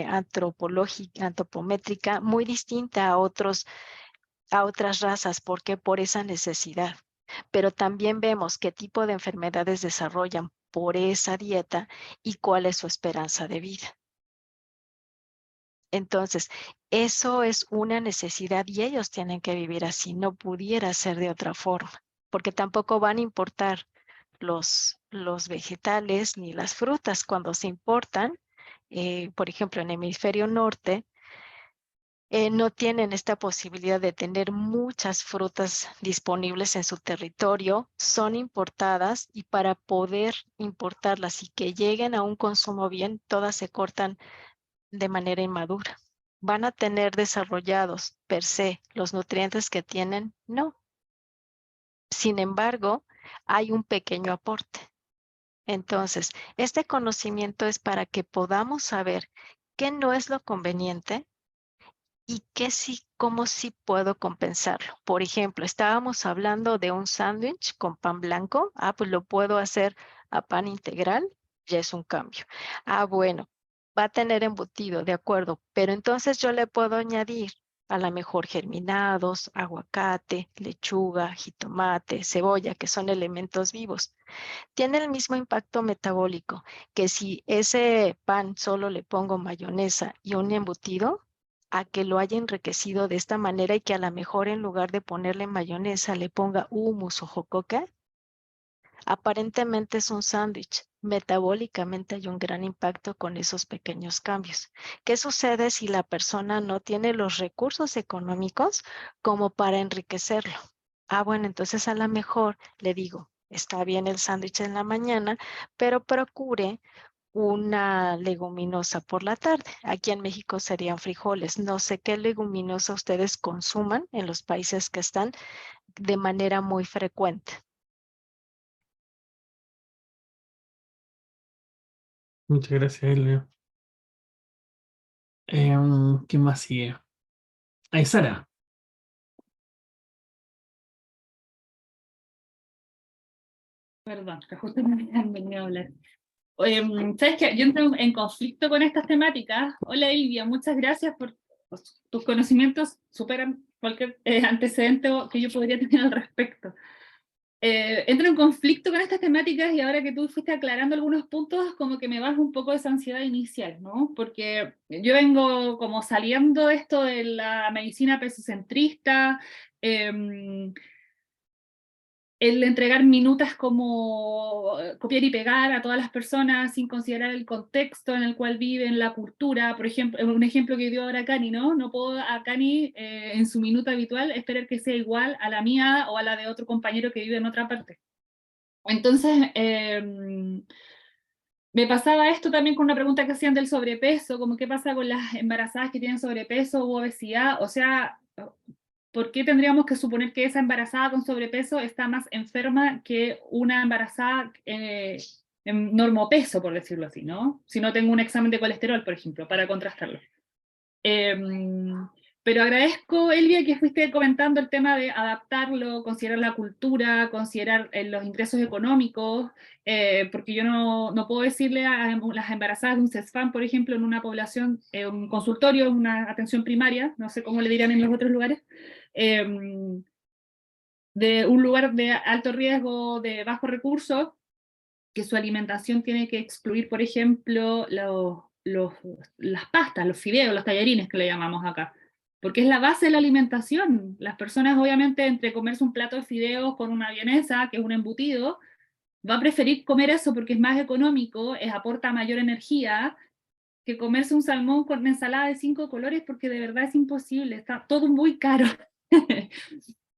antropológica, antropométrica muy distinta a otras razas. ¿Por qué? Por esa necesidad. Pero también vemos qué tipo de enfermedades desarrollan por esa dieta y cuál es su esperanza de vida. Entonces, eso es una necesidad y ellos tienen que vivir así. No pudiera ser de otra forma, porque tampoco van a importar los vegetales ni las frutas cuando se importan. Por ejemplo, en el hemisferio norte, no tienen esta posibilidad de tener muchas frutas disponibles en su territorio, son importadas y para poder importarlas y que lleguen a un consumo bien, todas se cortan de manera inmadura. ¿Van a tener desarrollados per se los nutrientes que tienen? No. Sin embargo, hay un pequeño aporte. Entonces, este conocimiento es para que podamos saber qué no es lo conveniente y qué sí, cómo sí puedo compensarlo. Por ejemplo, estábamos hablando de un sándwich con pan blanco. Pues lo puedo hacer a pan integral, ya es un cambio. Bueno, va a tener embutido, de acuerdo, pero entonces yo le puedo añadir a lo mejor germinados, aguacate, lechuga, jitomate, cebolla, que son elementos vivos. Tiene el mismo impacto metabólico que si ese pan solo le pongo mayonesa y un embutido, a que lo haya enriquecido de esta manera y que a lo mejor en lugar de ponerle mayonesa le ponga hummus o jocoque. Aparentemente es un sándwich. Metabólicamente hay un gran impacto con esos pequeños cambios. ¿Qué sucede si la persona no tiene los recursos económicos como para enriquecerlo? Bueno, entonces a lo mejor le digo, está bien el sándwich en la mañana, pero procure una leguminosa por la tarde. Aquí en México serían frijoles. No sé qué leguminosa ustedes consuman en los países que están de manera muy frecuente.
Muchas gracias, Elvia. ¿Quién más sigue? Sara.
Perdón, que justo me han venido a hablar. ¿Sabes qué? Yo entro en conflicto con estas temáticas. Hola, Elvia, muchas gracias por tus conocimientos, superan cualquier antecedente que yo podría tener al respecto. Entro en conflicto con estas temáticas y ahora que tú fuiste aclarando algunos puntos, como que me baja un poco esa ansiedad inicial, ¿no? Porque yo vengo como saliendo de esto de la medicina pesocentrista, el entregar minutas como copiar y pegar a todas las personas sin considerar el contexto en el cual viven, la cultura. Por ejemplo, un ejemplo que dio ahora Cani, ¿no? No puedo a Cani en su minuta habitual esperar que sea igual a la mía o a la de otro compañero que vive en otra parte. Entonces, me pasaba esto también con una pregunta que hacían del sobrepeso, como qué pasa con las embarazadas que tienen sobrepeso u obesidad. O sea, ¿por qué tendríamos que suponer que esa embarazada con sobrepeso está más enferma que una embarazada en normopeso, por decirlo así, ¿no? Si no tengo un examen de colesterol, por ejemplo, para contrastarlo. Pero agradezco, Elvia, que fuiste comentando el tema de adaptarlo, considerar la cultura, considerar los ingresos económicos, porque yo no puedo decirle a las embarazadas de un CESFAM, por ejemplo, en una población, un consultorio, una atención primaria, no sé cómo le dirán en los otros lugares, de un lugar de alto riesgo, de bajo recurso, que su alimentación tiene que excluir, por ejemplo, las pastas, los fideos, los tallarines que le llamamos acá, porque es la base de la alimentación. Las personas obviamente entre comerse un plato de fideos con una vienesa, que es un embutido, va a preferir comer eso porque es más económico, aporta mayor energía, que comerse un salmón con ensalada de 5 colores porque de verdad es imposible, está todo muy caro.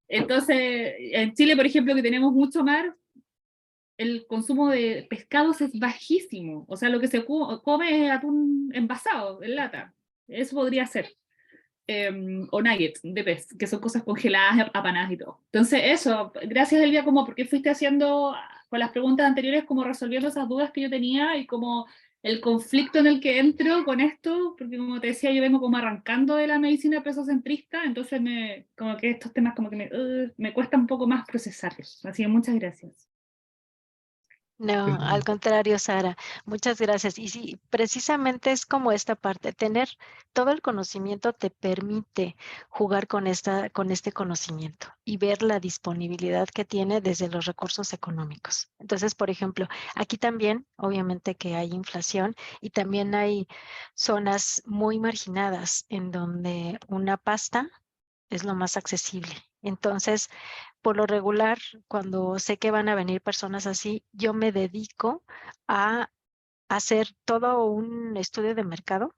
Entonces, en Chile, por ejemplo, que tenemos mucho mar, el consumo de pescados es bajísimo. O sea, lo que se come es atún envasado, en lata. Eso podría ser. O nuggets de pez, que son cosas congeladas, apanadas y todo. Entonces, eso, gracias Elvia, como porque fuiste haciendo, con las preguntas anteriores, como resolviendo esas dudas que yo tenía y como el conflicto en el que entro con esto, porque como te decía, yo vengo como arrancando de la medicina pesocentrista, entonces como que estos temas como que me cuesta un poco más procesarlos. Así que muchas gracias.
No, al contrario, Sara, muchas gracias. Y sí, precisamente es como esta parte, tener todo el conocimiento te permite jugar con este conocimiento y ver la disponibilidad que tiene desde los recursos económicos. Entonces, por ejemplo, aquí también, obviamente que hay inflación y también hay zonas muy marginadas en donde una pasta es lo más accesible. Entonces, por lo regular, cuando sé que van a venir personas así, yo me dedico a hacer todo un estudio de mercado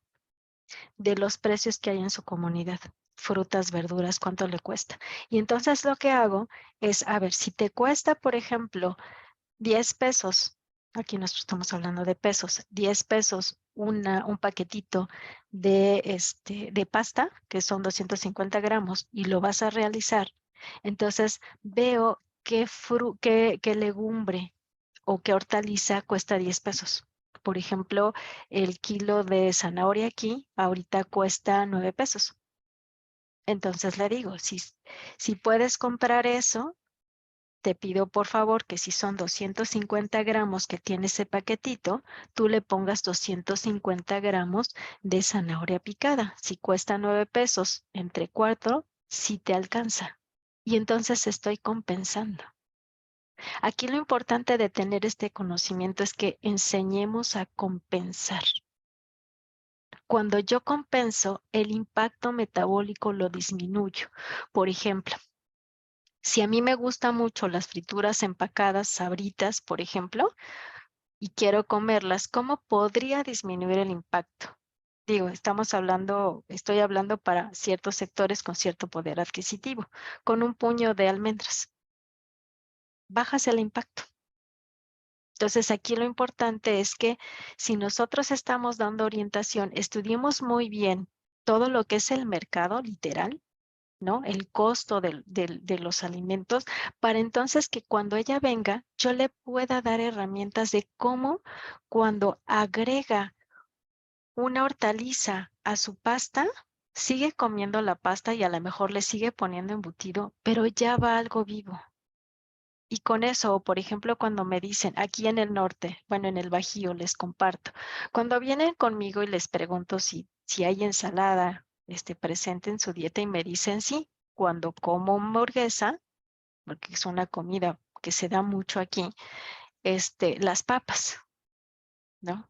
de los precios que hay en su comunidad, frutas, verduras, cuánto le cuesta. Y entonces lo que hago es, a ver, si te cuesta, por ejemplo, 10 pesos, aquí nosotros estamos hablando de pesos, 10 pesos un paquetito de pasta, que son 250 gramos, y lo vas a realizar, entonces veo qué legumbre o qué hortaliza cuesta 10 pesos. Por ejemplo, el kilo de zanahoria aquí ahorita cuesta 9 pesos. Entonces le digo, si puedes comprar eso, te pido por favor que si son 250 gramos que tiene ese paquetito, tú le pongas 250 gramos de zanahoria picada. Si cuesta 9 pesos entre 4, sí te alcanza. Y entonces estoy compensando. Aquí lo importante de tener este conocimiento es que enseñemos a compensar. Cuando yo compenso, el impacto metabólico lo disminuyo. Por ejemplo, si a mí me gustan mucho las frituras empacadas, Sabritas, por ejemplo, y quiero comerlas, ¿cómo podría disminuir el impacto? Digo, estoy hablando para ciertos sectores con cierto poder adquisitivo, con un puño de almendras. Bajas el impacto. Entonces, aquí lo importante es que si nosotros estamos dando orientación, estudiemos muy bien todo lo que es el mercado literal, ¿no? El costo de los alimentos, para entonces que cuando ella venga, yo le pueda dar herramientas de cómo cuando agrega una hortaliza a su pasta, sigue comiendo la pasta y a lo mejor le sigue poniendo embutido, pero ya va algo vivo. Y con eso, por ejemplo, cuando me dicen aquí en el norte, bueno, en el Bajío les comparto, cuando vienen conmigo y les pregunto si hay ensalada presente en su dieta y me dicen sí, cuando como hamburguesa, porque es una comida que se da mucho aquí, las papas, ¿no?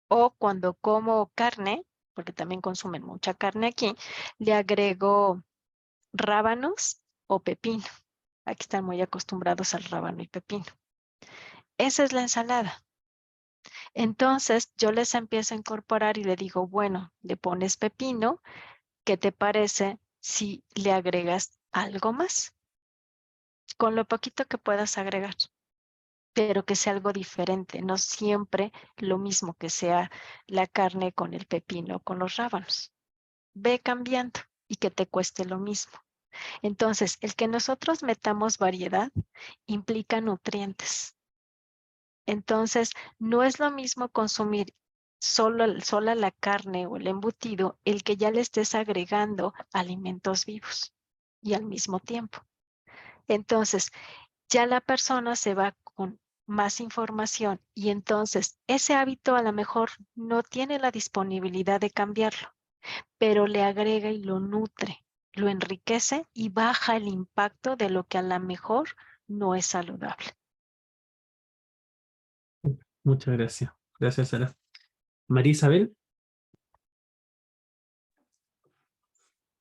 O cuando como carne, porque también consumen mucha carne aquí, le agrego rábanos o pepino. Aquí están muy acostumbrados al rábano y pepino. Esa es la ensalada. Entonces yo les empiezo a incorporar y le digo, bueno, le pones pepino, ¿qué te parece si le agregas algo más? Con lo poquito que puedas agregar, pero que sea algo diferente, no siempre lo mismo que sea la carne con el pepino, con los rábanos. Ve cambiando y que te cueste lo mismo. Entonces, el que nosotros metamos variedad implica nutrientes. Entonces, no es lo mismo consumir sola la carne o el embutido, el que ya le estés agregando alimentos vivos y al mismo tiempo. Entonces, ya la persona se va con más información y entonces ese hábito a lo mejor no tiene la disponibilidad de cambiarlo, pero le agrega y lo nutre, lo enriquece y baja el impacto de lo que a lo mejor no es saludable.
Muchas gracias. Gracias, Sara. María Isabel.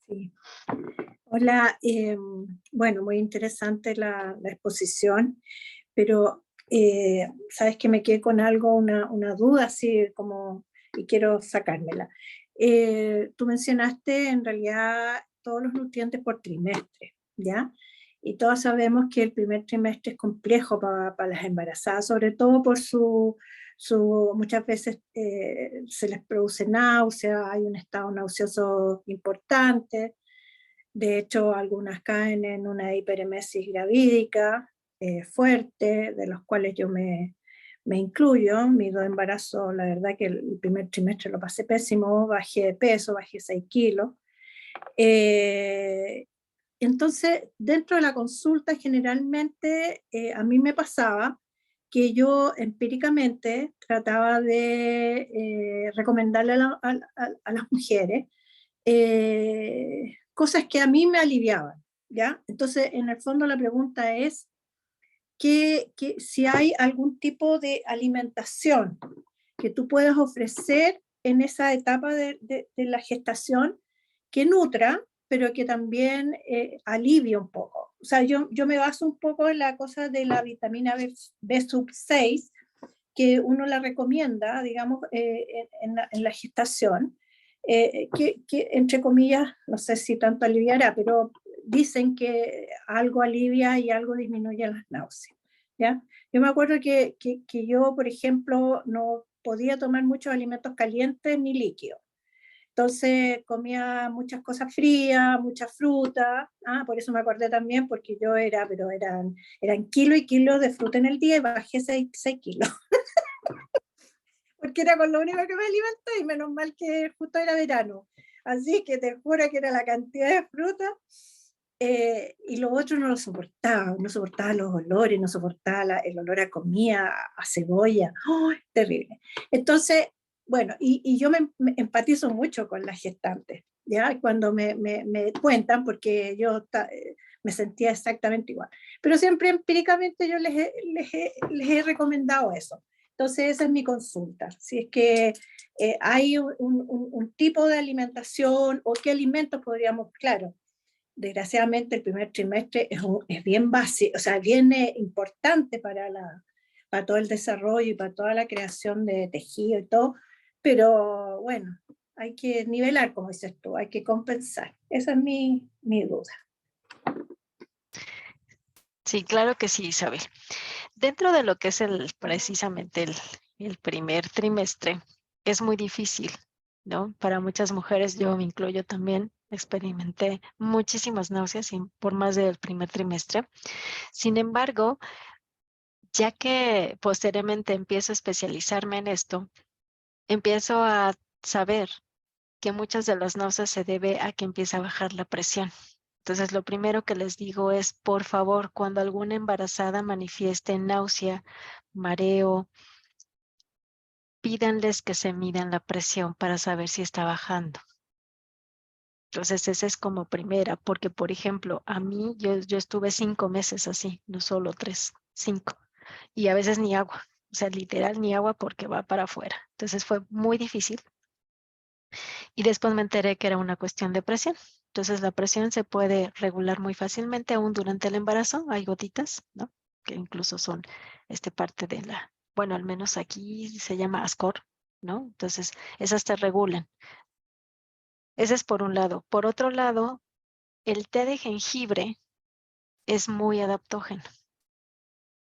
Sí. Hola, bueno, muy interesante la exposición, pero sabes que me quedé con algo, una duda así como, y quiero sacármela. Tú mencionaste en realidad todos los nutrientes por trimestre, ¿ya? Y todos sabemos que el primer trimestre es complejo para las embarazadas, sobre todo por muchas veces se les produce náusea, hay un estado nauseoso importante. De hecho, algunas caen en una hiperemesis gravídica fuerte, de los cuales yo me incluyo. Mis 2 embarazos, la verdad que el primer trimestre lo pasé pésimo, bajé de peso, bajé 6 kilos. Entonces, dentro de la consulta, generalmente a mí me pasaba que yo empíricamente trataba de recomendarle a las mujeres cosas que a mí me aliviaban, ¿ya? Entonces, en el fondo la pregunta es que si hay algún tipo de alimentación que tú puedas ofrecer en esa etapa de la gestación que nutra, pero que también alivie un poco. O sea, yo me baso un poco en la cosa de la vitamina B6, que uno la recomienda, digamos, en la gestación, que entre comillas, no sé si tanto aliviará, pero dicen que algo alivia y algo disminuye las náuseas, ¿ya? Yo me acuerdo que yo, por ejemplo, no podía tomar muchos alimentos calientes ni líquidos. Entonces comía muchas cosas frías, mucha fruta, por eso me acordé también, porque yo pero eran kilos y kilos de fruta en el día y bajé 6 kilos. Porque era con lo único que me alimenté y menos mal que justo era verano. Así que te juro que era la cantidad de fruta. Y lo otro no lo soportaba, no soportaba los olores, no soportaba el olor a comida, a cebolla. ¡Oh, terrible! Entonces, bueno, y yo me empatizo mucho con las gestantes, ¿ya? Cuando me cuentan, porque yo me sentía exactamente igual. Pero siempre empíricamente yo les he recomendado eso. Entonces esa es mi consulta. Si es que hay un tipo de alimentación o qué alimentos podríamos, claro, desgraciadamente el primer trimestre es bien básico, o sea, bien importante para todo el desarrollo y para toda la creación de tejido y todo, pero bueno, hay que nivelar, como dices tú, hay que compensar. Esa es mi duda.
Sí, claro que sí, Isabel. Dentro de lo que es precisamente el primer trimestre, es muy difícil, ¿no? Para muchas mujeres, yo me incluyo también, experimenté muchísimas náuseas por más del primer trimestre. Sin embargo, ya que posteriormente empiezo a especializarme en esto, empiezo a saber que muchas de las náuseas se debe a que empieza a bajar la presión. Entonces, lo primero que les digo es, por favor, cuando alguna embarazada manifieste náusea, mareo, pídanles que se midan la presión para saber si está bajando. Entonces, esa es como primera, porque, por ejemplo, a mí, yo estuve 5 meses así, no solo 3, 5. Y a veces ni agua, o sea, literal ni agua porque va para afuera. Entonces, fue muy difícil. Y después me enteré que era una cuestión de presión. Entonces la presión se puede regular muy fácilmente aún durante el embarazo. Hay gotitas, ¿no? Que incluso son parte de bueno, al menos aquí se llama Ascor, ¿no? Entonces esas te regulan. Ese es por un lado. Por otro lado, el té de jengibre es muy adaptógeno.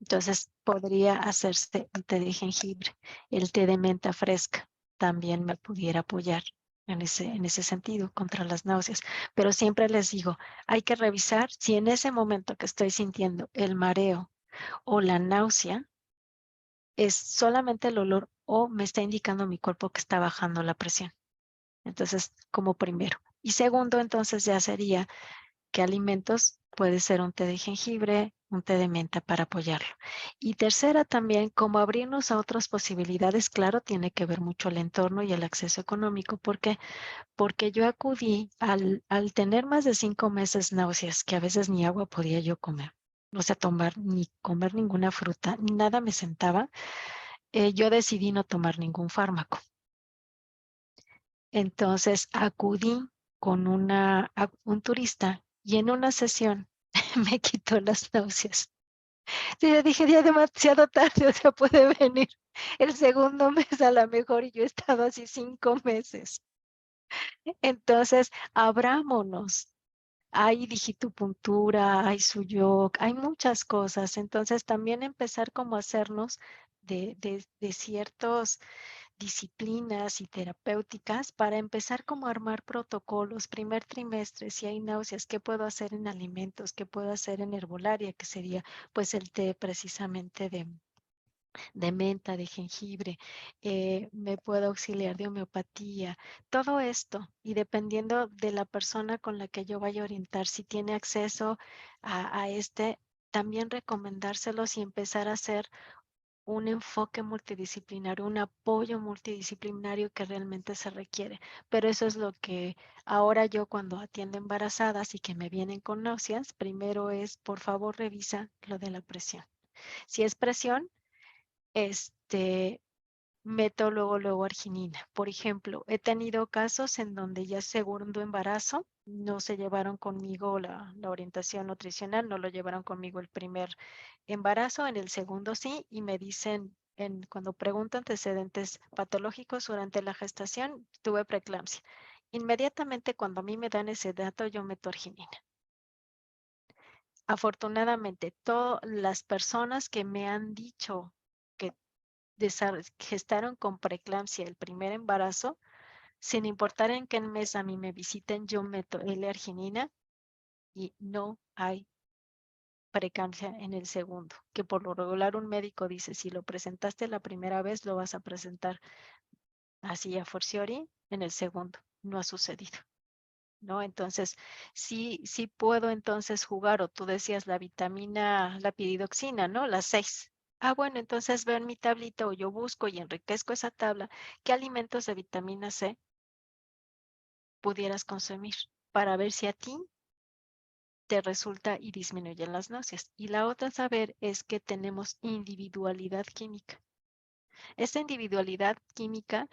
Entonces podría hacerse el té de jengibre. El té de menta fresca también me pudiera apoyar en ese sentido contra las náuseas. Pero siempre les digo, hay que revisar si en ese momento que estoy sintiendo el mareo o la náusea es solamente el olor o me está indicando mi cuerpo que está bajando la presión. Entonces, como primero. Y segundo, entonces ya sería qué alimentos puede ser un té de jengibre, un té de menta para apoyarlo. Y tercera también, como abrirnos a otras posibilidades, claro, tiene que ver mucho el entorno y el acceso económico. ¿Por qué? Porque yo acudí al tener más de 5 meses náuseas, que a veces ni agua podía yo comer, o sea, ni comer ninguna fruta, ni nada me sentaba, yo decidí no tomar ningún fármaco. Entonces acudí con un turista y en una sesión me quitó las náuseas. Y yo dije, ya demasiado tarde, o sea, puede venir el segundo mes a lo mejor y yo he estado así 5 meses. Entonces, abrámonos Hay digitopuntura, hay suyok, hay muchas cosas. Entonces también empezar como a hacernos de ciertas disciplinas y terapéuticas para empezar como a armar protocolos. Primer trimestre, si hay náuseas, ¿qué puedo hacer en alimentos? ¿Qué puedo hacer en herbolaria? Que sería pues el té precisamente de menta, de jengibre, me puedo auxiliar de homeopatía, todo esto. Y dependiendo de la persona con la que yo vaya a orientar, si tiene acceso a este, también recomendárselos y empezar a hacer un enfoque multidisciplinario, un apoyo multidisciplinario que realmente se requiere. Pero eso es lo que ahora yo cuando atiendo embarazadas y que me vienen con náuseas, primero es, por favor, revisa lo de la presión. Si es presión, meto luego arginina. Por ejemplo, he tenido casos en donde ya segundo embarazo, no se llevaron conmigo la orientación nutricional, no lo llevaron conmigo el primer embarazo, en el segundo sí, y me dicen, cuando pregunto antecedentes patológicos durante la gestación, tuve preeclampsia. Inmediatamente cuando a mí me dan ese dato, yo meto arginina. Afortunadamente, todas las personas que me han dicho que gestaron con preeclampsia el primer embarazo, sin importar en qué mes a mí me visiten, yo meto L-arginina y no hay preeclampsia en el segundo, que por lo regular un médico dice, si lo presentaste la primera vez, lo vas a presentar así a fortiori en el segundo. No ha sucedido, ¿no? Entonces, sí puedo entonces jugar, o tú decías la vitamina, la piridoxina, ¿no? Las 6. Ah, bueno, entonces veo en mi tablita o yo busco y enriquezco esa tabla, ¿qué alimentos de vitamina C pudieras consumir? Para ver si a ti te resulta y disminuyen las náuseas. Y la otra saber es que tenemos individualidad química. Esta individualidad química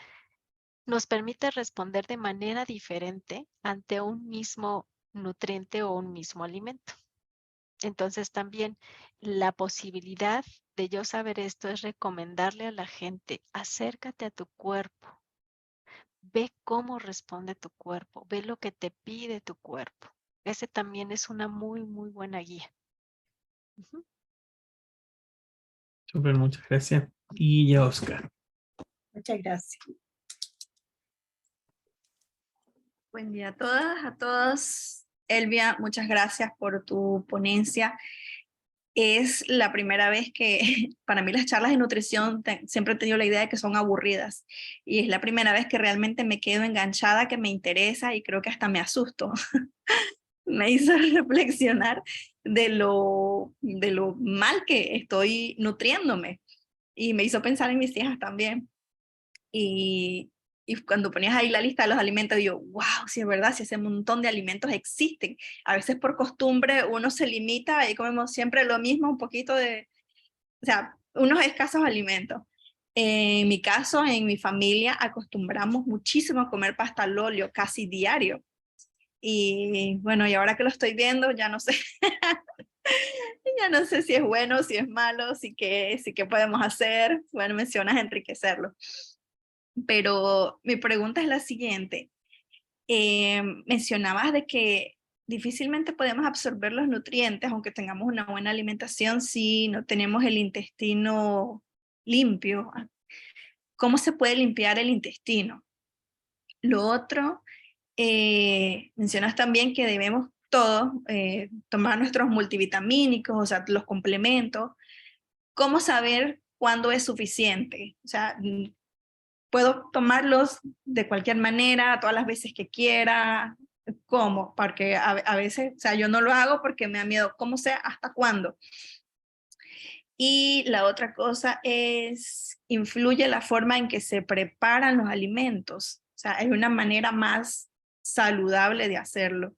nos permite responder de manera diferente ante un mismo nutriente o un mismo alimento. Entonces también la posibilidad de yo saber esto es recomendarle a la gente, acércate a tu cuerpo, ve cómo responde tu cuerpo, ve lo que te pide tu cuerpo. Ese también es una muy, muy buena guía. Ujú.
Súper, muchas gracias. Y ya, Oscar.
Muchas gracias.
Buen día a todas, a todos. Elvia, muchas gracias por tu ponencia. Es la primera vez que, para mí las charlas de nutrición, siempre he tenido la idea de que son aburridas. Y es la primera vez que realmente me quedo enganchada, que me interesa y creo que hasta me asusto. Me hizo reflexionar de lo mal que estoy nutriéndome. Y me hizo pensar en mis hijas también. Y cuando ponías ahí la lista de los alimentos, digo, wow, sí es verdad, si ese montón de alimentos existen. A veces por costumbre uno se limita y comemos siempre lo mismo, un poquito de, o sea, unos escasos alimentos. En mi caso, en mi familia, acostumbramos muchísimo a comer pasta al óleo, casi diario. Y bueno, y ahora que lo estoy viendo, ya no sé. Ya no sé si es bueno, si es malo, si qué podemos hacer. Bueno, mencionas enriquecerlo. Pero mi pregunta es la siguiente. Mencionabas de que difícilmente podemos absorber los nutrientes, aunque tengamos una buena alimentación, si no tenemos el intestino limpio. ¿Cómo se puede limpiar el intestino? Lo otro, mencionas también que debemos todos tomar nuestros multivitamínicos, o sea, los complementos. ¿Cómo saber cuándo es suficiente? O sea, puedo tomarlos de cualquier manera, todas las veces que quiera. ¿Cómo? Porque a veces, o sea, yo no lo hago porque me da miedo. ¿Cómo sé hasta cuándo? Y la otra cosa es, influye la forma en que se preparan los alimentos. O sea, hay una manera más saludable de hacerlo.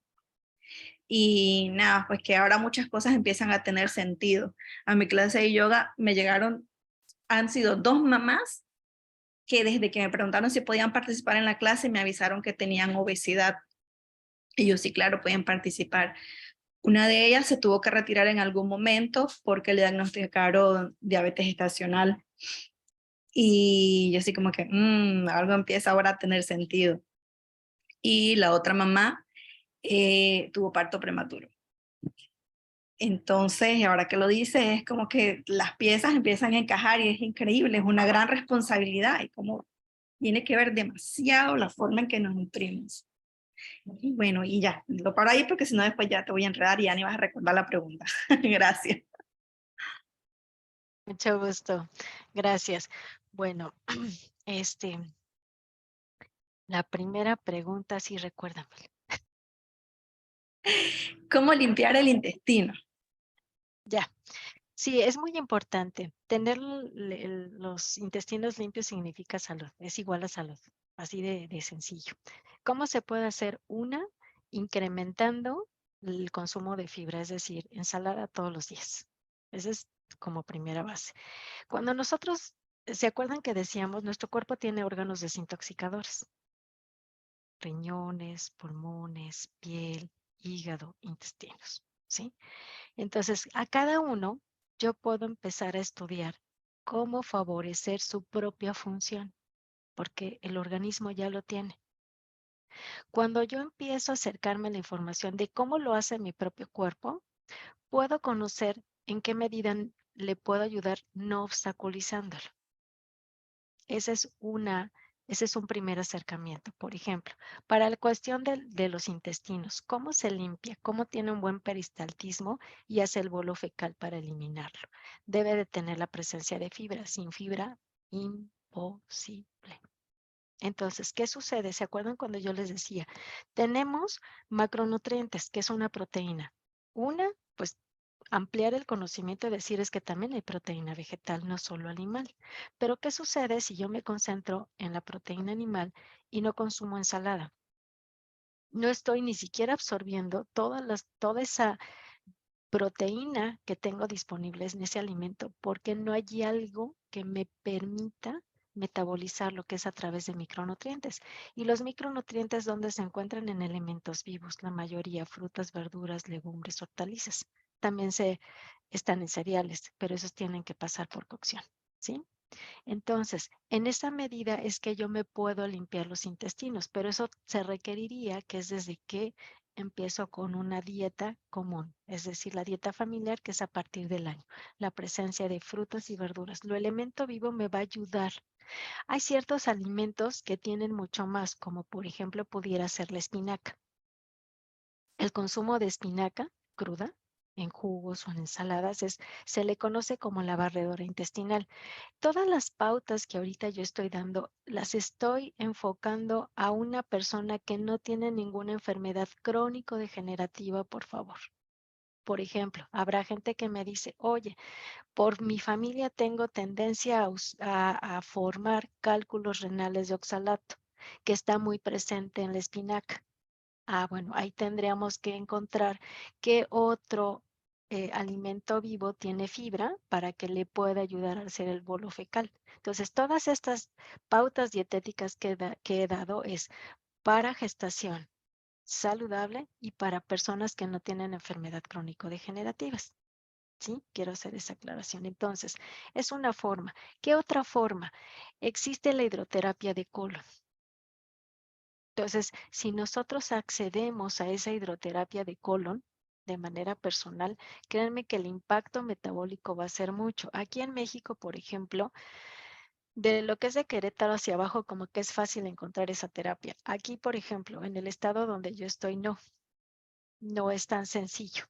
Y nada, pues que ahora muchas cosas empiezan a tener sentido. A mi clase de yoga me llegaron, han sido 2 mamás que desde que me preguntaron si podían participar en la clase me avisaron que tenían obesidad. Y yo sí, claro, pueden participar. Una de ellas se tuvo que retirar en algún momento porque le diagnosticaron diabetes gestacional. Y yo así como que algo empieza ahora a tener sentido. Y la otra mamá tuvo parto prematuro. Entonces, ahora que lo dice, es como que las piezas empiezan a encajar y es increíble, es una gran responsabilidad y como tiene que ver demasiado la forma en que nos nutrimos. Y bueno, y ya, lo paro ahí porque si no después ya te voy a enredar y ya ni vas a recordar la pregunta. Gracias.
Mucho gusto. Gracias. Bueno, la primera pregunta, sí, recuérdame.
¿Cómo limpiar el intestino?
Ya. Sí, es muy importante. Tener los intestinos limpios significa salud, es igual a salud, así de sencillo. ¿Cómo se puede hacer? Una, incrementando el consumo de fibra, es decir, ensalada todos los días. Esa es como primera base. Cuando nosotros, ¿se acuerdan que decíamos, nuestro cuerpo tiene órganos desintoxicadores? Riñones, pulmones, piel, hígado, intestinos, ¿sí? Entonces, a cada uno yo puedo empezar a estudiar cómo favorecer su propia función, porque el organismo ya lo tiene. Cuando yo empiezo a acercarme a la información de cómo lo hace mi propio cuerpo, puedo conocer en qué medida le puedo ayudar no obstaculizándolo. Esa es ese es un primer acercamiento. Por ejemplo, para la cuestión de los intestinos, ¿cómo se limpia? ¿Cómo tiene un buen peristaltismo y hace el bolo fecal para eliminarlo? Debe de tener la presencia de fibra. Sin fibra, imposible. Entonces, ¿qué sucede? ¿Se acuerdan cuando yo les decía? Tenemos macronutrientes, que es una proteína. Una, pues ampliar el conocimiento y decir es que también hay proteína vegetal, no solo animal. Pero ¿qué sucede si yo me concentro en la proteína animal y no consumo ensalada? No estoy ni siquiera absorbiendo toda esa proteína que tengo disponible en ese alimento porque no hay algo que me permita metabolizar lo que es a través de micronutrientes. Y los micronutrientes, ¿dónde se encuentran? En elementos vivos, la mayoría, frutas, verduras, legumbres, hortalizas. También están en cereales, pero esos tienen que pasar por cocción, ¿sí? Entonces, en esa medida es que yo me puedo limpiar los intestinos, pero eso se requeriría que es desde que empiezo con una dieta común, es decir, la dieta familiar que es a partir del año, la presencia de frutas y verduras. Lo elemento vivo me va a ayudar. Hay ciertos alimentos que tienen mucho más, como por ejemplo pudiera ser la espinaca. El consumo de espinaca cruda en jugos o en ensaladas se le conoce como la barredora intestinal. Todas las pautas que ahorita yo estoy dando, las estoy enfocando a una persona que no tiene ninguna enfermedad crónico-degenerativa, por favor. Por ejemplo, habrá gente que me dice, oye, por mi familia tengo tendencia a formar cálculos renales de oxalato, que está muy presente en la espinaca. Ah, bueno, ahí tendríamos que encontrar qué otro alimento vivo tiene fibra para que le pueda ayudar a hacer el bolo fecal. Entonces, todas estas pautas dietéticas que he dado es para gestación saludable y para personas que no tienen enfermedad crónico-degenerativas. ¿Sí? Quiero hacer esa aclaración. Entonces, es una forma. ¿Qué otra forma? Existe la hidroterapia de colon. Entonces, si nosotros accedemos a esa hidroterapia de colon de manera personal, créanme que el impacto metabólico va a ser mucho. Aquí en México, por ejemplo, de lo que es de Querétaro hacia abajo, como que es fácil encontrar esa terapia. Aquí, por ejemplo, en el estado donde yo estoy, no es tan sencillo.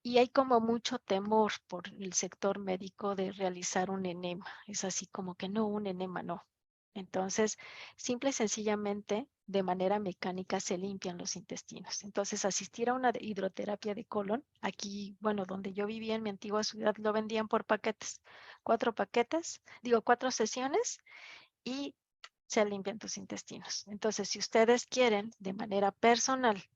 Y hay como mucho temor por el sector médico de realizar un enema. Es así como que no, un enema no. Entonces, simple y sencillamente, de manera mecánica se limpian los intestinos. Entonces, asistir a una hidroterapia de colon, aquí, bueno, donde yo vivía en mi antigua ciudad, lo vendían por paquetes. 4 sesiones y se limpian tus intestinos. Entonces, si ustedes quieren de manera personal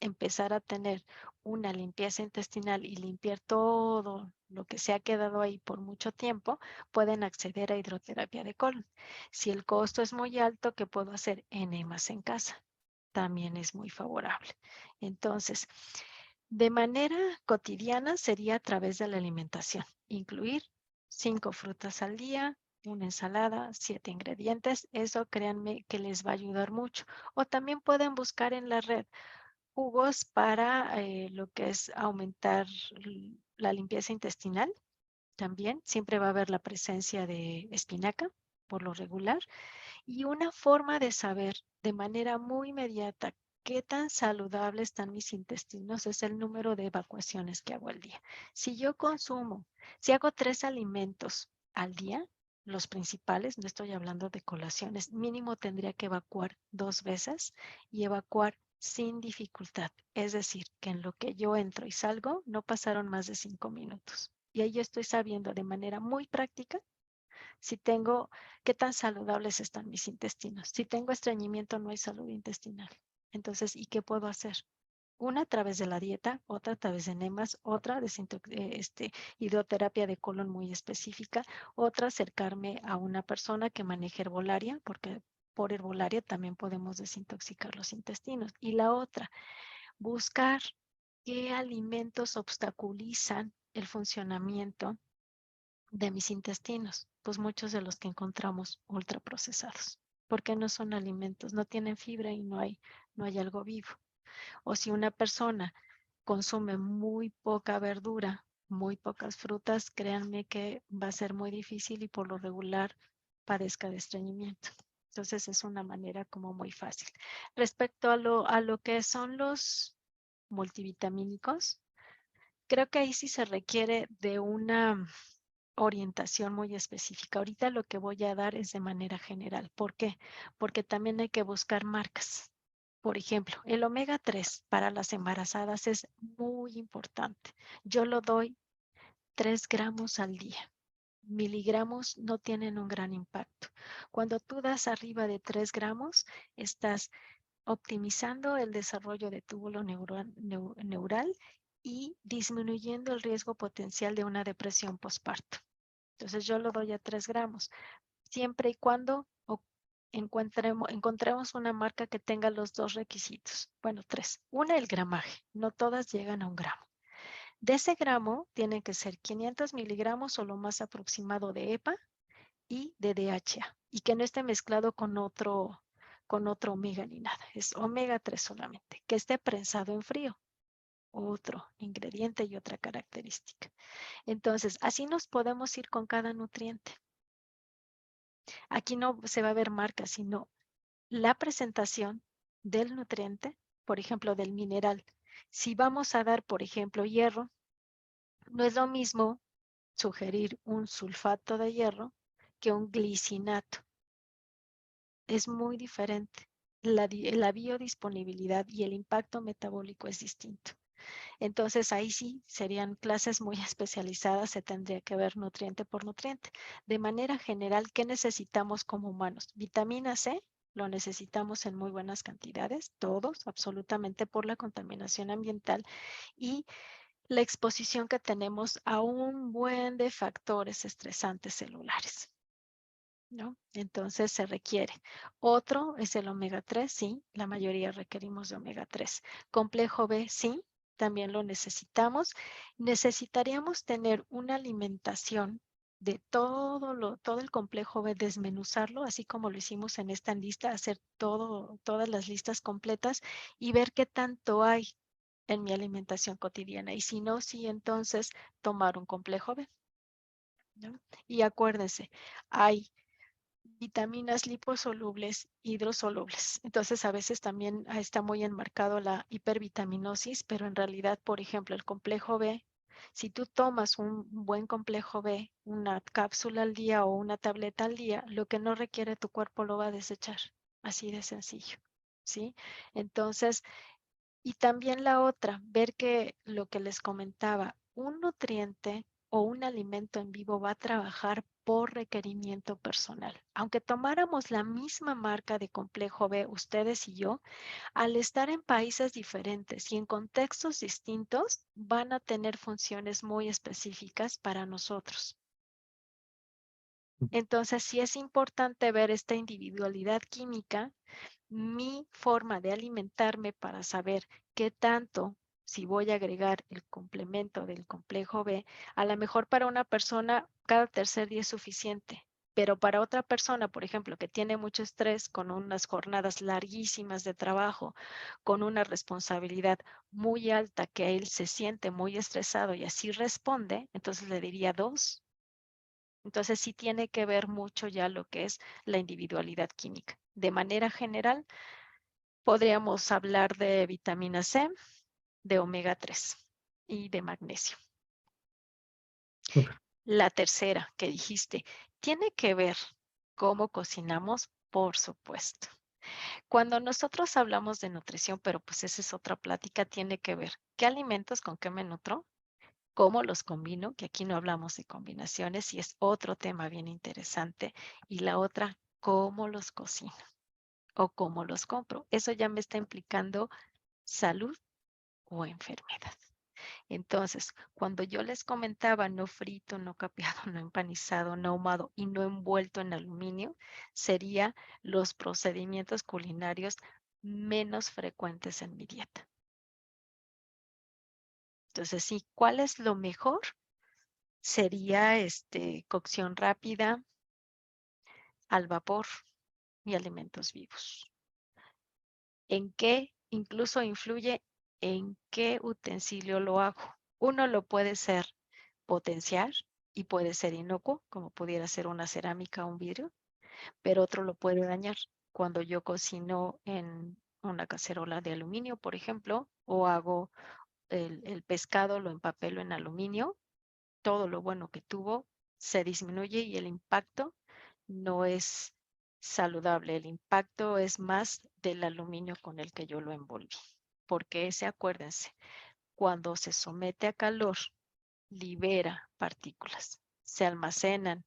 empezar a tener una limpieza intestinal y limpiar todo lo que se ha quedado ahí por mucho tiempo, pueden acceder a hidroterapia de colon. Si el costo es muy alto, ¿qué puedo hacer? Enemas en casa. También es muy favorable. Entonces, de manera cotidiana sería a través de la alimentación. Incluir 5 frutas al día, una ensalada, 7 ingredientes. Eso créanme que les va a ayudar mucho. O también pueden buscar en la red jugos para lo que es aumentar la limpieza intestinal. También siempre va a haber la presencia de espinaca por lo regular. Y una forma de saber de manera muy inmediata qué tan saludables están mis intestinos es el número de evacuaciones que hago al día. Si yo consumo, si hago 3 alimentos al día, los principales, no estoy hablando de colaciones, mínimo tendría que evacuar 2 veces y evacuar sin dificultad. Es decir, que en lo que yo entro y salgo no pasaron más de 5 minutos. Y ahí yo estoy sabiendo de manera muy práctica si tengo, qué tan saludables están mis intestinos. Si tengo estreñimiento, no hay salud intestinal. Entonces, ¿y qué puedo hacer? Una a través de la dieta, otra a través de enemas, otra de hidroterapia de colon muy específica, otra acercarme a una persona que maneje herbolaria, porque por herbolaria también podemos desintoxicar los intestinos. Y la otra, buscar qué alimentos obstaculizan el funcionamiento de mis intestinos, pues muchos de los que encontramos ultraprocesados, porque no son alimentos, no tienen fibra y no hay algo vivo. O si una persona consume muy poca verdura, muy pocas frutas, créanme que va a ser muy difícil y por lo regular padezca de estreñimiento. Entonces es una manera como muy fácil. Respecto a lo que son los multivitamínicos, creo que ahí sí se requiere de una orientación muy específica. Ahorita lo que voy a dar es de manera general. ¿Por qué? Porque también hay que buscar marcas. Por ejemplo, el omega 3 para las embarazadas es muy importante. Yo lo doy 3 gramos al día. Miligramos no tienen un gran impacto. Cuando tú das arriba de 3 gramos, estás optimizando el desarrollo de túbulo neural y disminuyendo el riesgo potencial de una depresión postparto. Entonces yo lo doy a 3 gramos, siempre y cuando encontremos una marca que tenga los 2 requisitos. Bueno, 3. Una, el gramaje. No todas llegan a 1 gramo. De ese gramo tienen que ser 500 miligramos o lo más aproximado de EPA y de DHA. Y que no esté mezclado con otro omega ni nada. Es omega 3 solamente. Que esté prensado en frío. Otro ingrediente y otra característica. Entonces, así nos podemos ir con cada nutriente. Aquí no se va a ver marca, sino la presentación del nutriente, por ejemplo, del mineral. Si vamos a dar, por ejemplo, hierro, no es lo mismo sugerir un sulfato de hierro que un glicinato. Es muy diferente. La biodisponibilidad y el impacto metabólico es distinto. Entonces ahí sí serían clases muy especializadas, se tendría que ver nutriente por nutriente. De manera general, ¿qué necesitamos como humanos? Vitamina C, lo necesitamos en muy buenas cantidades, todos, absolutamente por la contaminación ambiental y la exposición que tenemos a un buen de factores estresantes celulares, ¿no? Entonces se requiere. Otro es el omega 3, sí, la mayoría requerimos de omega 3. Complejo B, sí, también lo necesitamos. Necesitaríamos tener una alimentación de todo el complejo B, desmenuzarlo, así como lo hicimos en esta lista, hacer todas las listas completas y ver qué tanto hay en mi alimentación cotidiana. Y si no, sí, entonces tomar un complejo B, ¿no? Y acuérdense, hay vitaminas liposolubles, hidrosolubles. Entonces, a veces también está muy enmarcado la hipervitaminosis, pero en realidad, por ejemplo, el complejo B, si tú tomas un buen complejo B, una cápsula al día o una tableta al día, lo que no requiere tu cuerpo lo va a desechar. Así de sencillo, ¿sí? Entonces, y también la otra, ver que lo que les comentaba, un nutriente o un alimento en vivo va a trabajar por requerimiento personal. Aunque tomáramos la misma marca de complejo B, ustedes y yo, al estar en países diferentes y en contextos distintos, van a tener funciones muy específicas para nosotros. Entonces, sí es importante ver esta individualidad química, mi forma de alimentarme para saber qué tanto, si voy a agregar el complemento del complejo B, a lo mejor para una persona cada tercer día es suficiente, Pero para otra persona, por ejemplo, que tiene mucho estrés, con unas jornadas larguísimas de trabajo, con una responsabilidad muy alta, que él se siente muy estresado y así responde, entonces le diría 2. Entonces sí tiene que ver mucho ya lo que es la individualidad química. De manera general, podríamos hablar de vitamina C, de omega 3 y de magnesio.
Súper.
La tercera que dijiste, ¿tiene que ver cómo cocinamos? Por supuesto. Cuando nosotros hablamos de nutrición, pero pues esa es otra plática, tiene que ver qué alimentos, con qué me nutro, cómo los combino, que aquí no hablamos de combinaciones y es otro tema bien interesante. Y la otra, cómo los cocino o cómo los compro. Eso ya me está implicando salud o enfermedad. Entonces, cuando yo les comentaba no frito, no capeado, no empanizado, no ahumado y no envuelto en aluminio, sería los procedimientos culinarios menos frecuentes en mi dieta. Entonces, sí, ¿cuál es lo mejor? Sería cocción rápida, al vapor y alimentos vivos. ¿En qué incluso influye en qué utensilio lo hago? Uno lo puede ser potenciar y puede ser inocuo, como pudiera ser una cerámica o un vidrio, pero otro lo puede dañar. Cuando yo cocino en una cacerola de aluminio, por ejemplo, o hago el pescado, lo empapelo en aluminio, todo lo bueno que tuvo se disminuye y el impacto no es saludable. El impacto es más del aluminio con el que yo lo envolví. Porque acuérdense, cuando se somete a calor, libera partículas. Se almacenan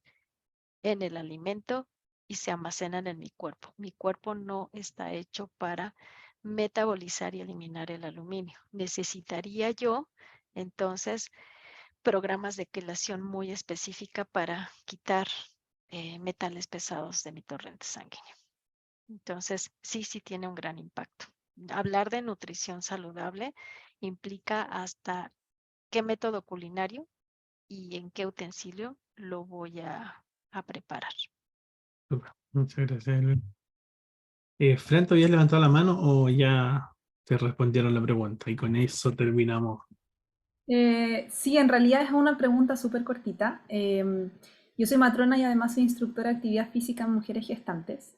en el alimento y se almacenan en mi cuerpo. Mi cuerpo no está hecho para metabolizar y eliminar el aluminio. Necesitaría yo, entonces, programas de quelación muy específica para quitar metales pesados de mi torrente sanguíneo. Entonces, sí tiene un gran impacto. Hablar de nutrición saludable implica hasta qué método culinario y en qué utensilio lo voy a preparar.
Súper. Muchas gracias, Elvia. Fran, ¿tú habías levantado la mano o ya te respondieron la pregunta? Y con eso terminamos.
Sí, en realidad es una pregunta súper cortita. Yo soy matrona y además soy instructora de actividad física en mujeres gestantes.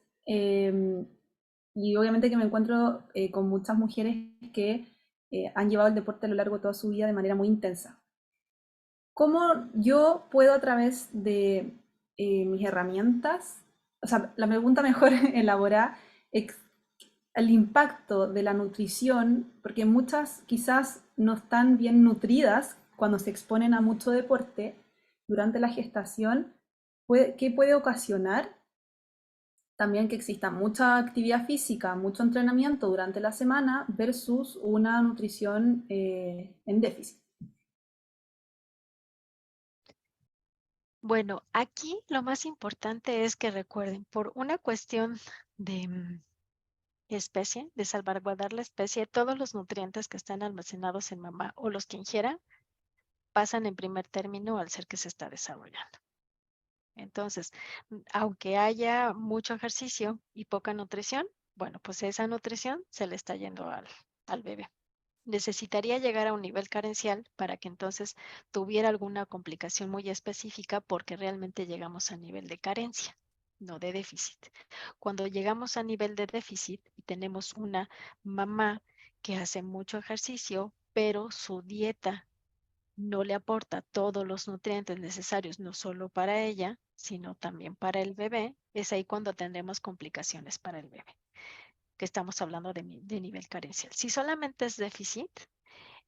Y obviamente que me encuentro con muchas mujeres que han llevado el deporte a lo largo de toda su vida de manera muy intensa. ¿Cómo yo puedo a través de mis herramientas, o sea, la pregunta mejor elaborar, el impacto de la nutrición, porque muchas quizás no están bien nutridas cuando se exponen a mucho deporte durante la gestación, ¿qué puede ocasionar? También que exista mucha actividad física, mucho entrenamiento durante la semana versus una nutrición en déficit.
Bueno, aquí lo más importante es que recuerden, por una cuestión de especie, de salvaguardar la especie, todos los nutrientes que están almacenados en mamá o los que ingiera pasan en primer término al ser que se está desarrollando. Entonces, aunque haya mucho ejercicio y poca nutrición, bueno, pues esa nutrición se le está yendo al bebé. Necesitaría llegar a un nivel carencial para que entonces tuviera alguna complicación muy específica porque realmente llegamos a nivel de carencia, no de déficit. Cuando llegamos a nivel de déficit y tenemos una mamá que hace mucho ejercicio, pero su dieta no le aporta todos los nutrientes necesarios, no solo para ella, sino también para el bebé, es ahí cuando tendremos complicaciones para el bebé, que estamos hablando de nivel carencial. Si solamente es déficit,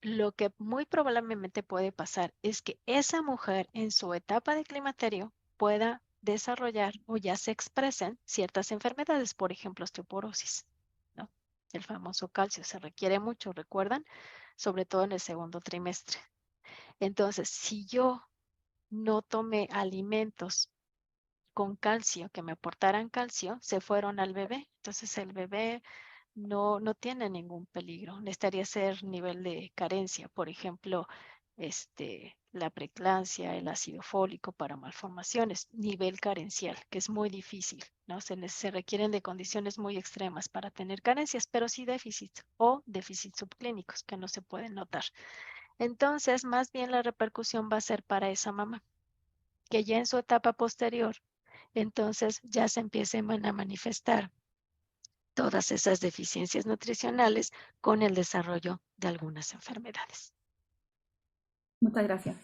lo que muy probablemente puede pasar es que esa mujer en su etapa de climaterio pueda desarrollar o ya se expresen ciertas enfermedades, por ejemplo, osteoporosis, ¿no? El famoso calcio se requiere mucho, ¿recuerdan? Sobre todo en el segundo trimestre. Entonces, si yo no tomé alimentos con calcio, que me aportaran calcio, se fueron al bebé. Entonces el bebé no tiene ningún peligro. Necesitaría ser nivel de carencia. Por ejemplo, la preeclampsia, el ácido fólico para malformaciones, nivel carencial, que es muy difícil, ¿no? Se requieren de condiciones muy extremas para tener carencias, pero sí déficits o déficits subclínicos que no se pueden notar. Entonces, más bien la repercusión va a ser para esa mamá, que ya en su etapa posterior, entonces ya se empiecen a manifestar todas esas deficiencias nutricionales con el desarrollo de algunas enfermedades.
Muchas gracias.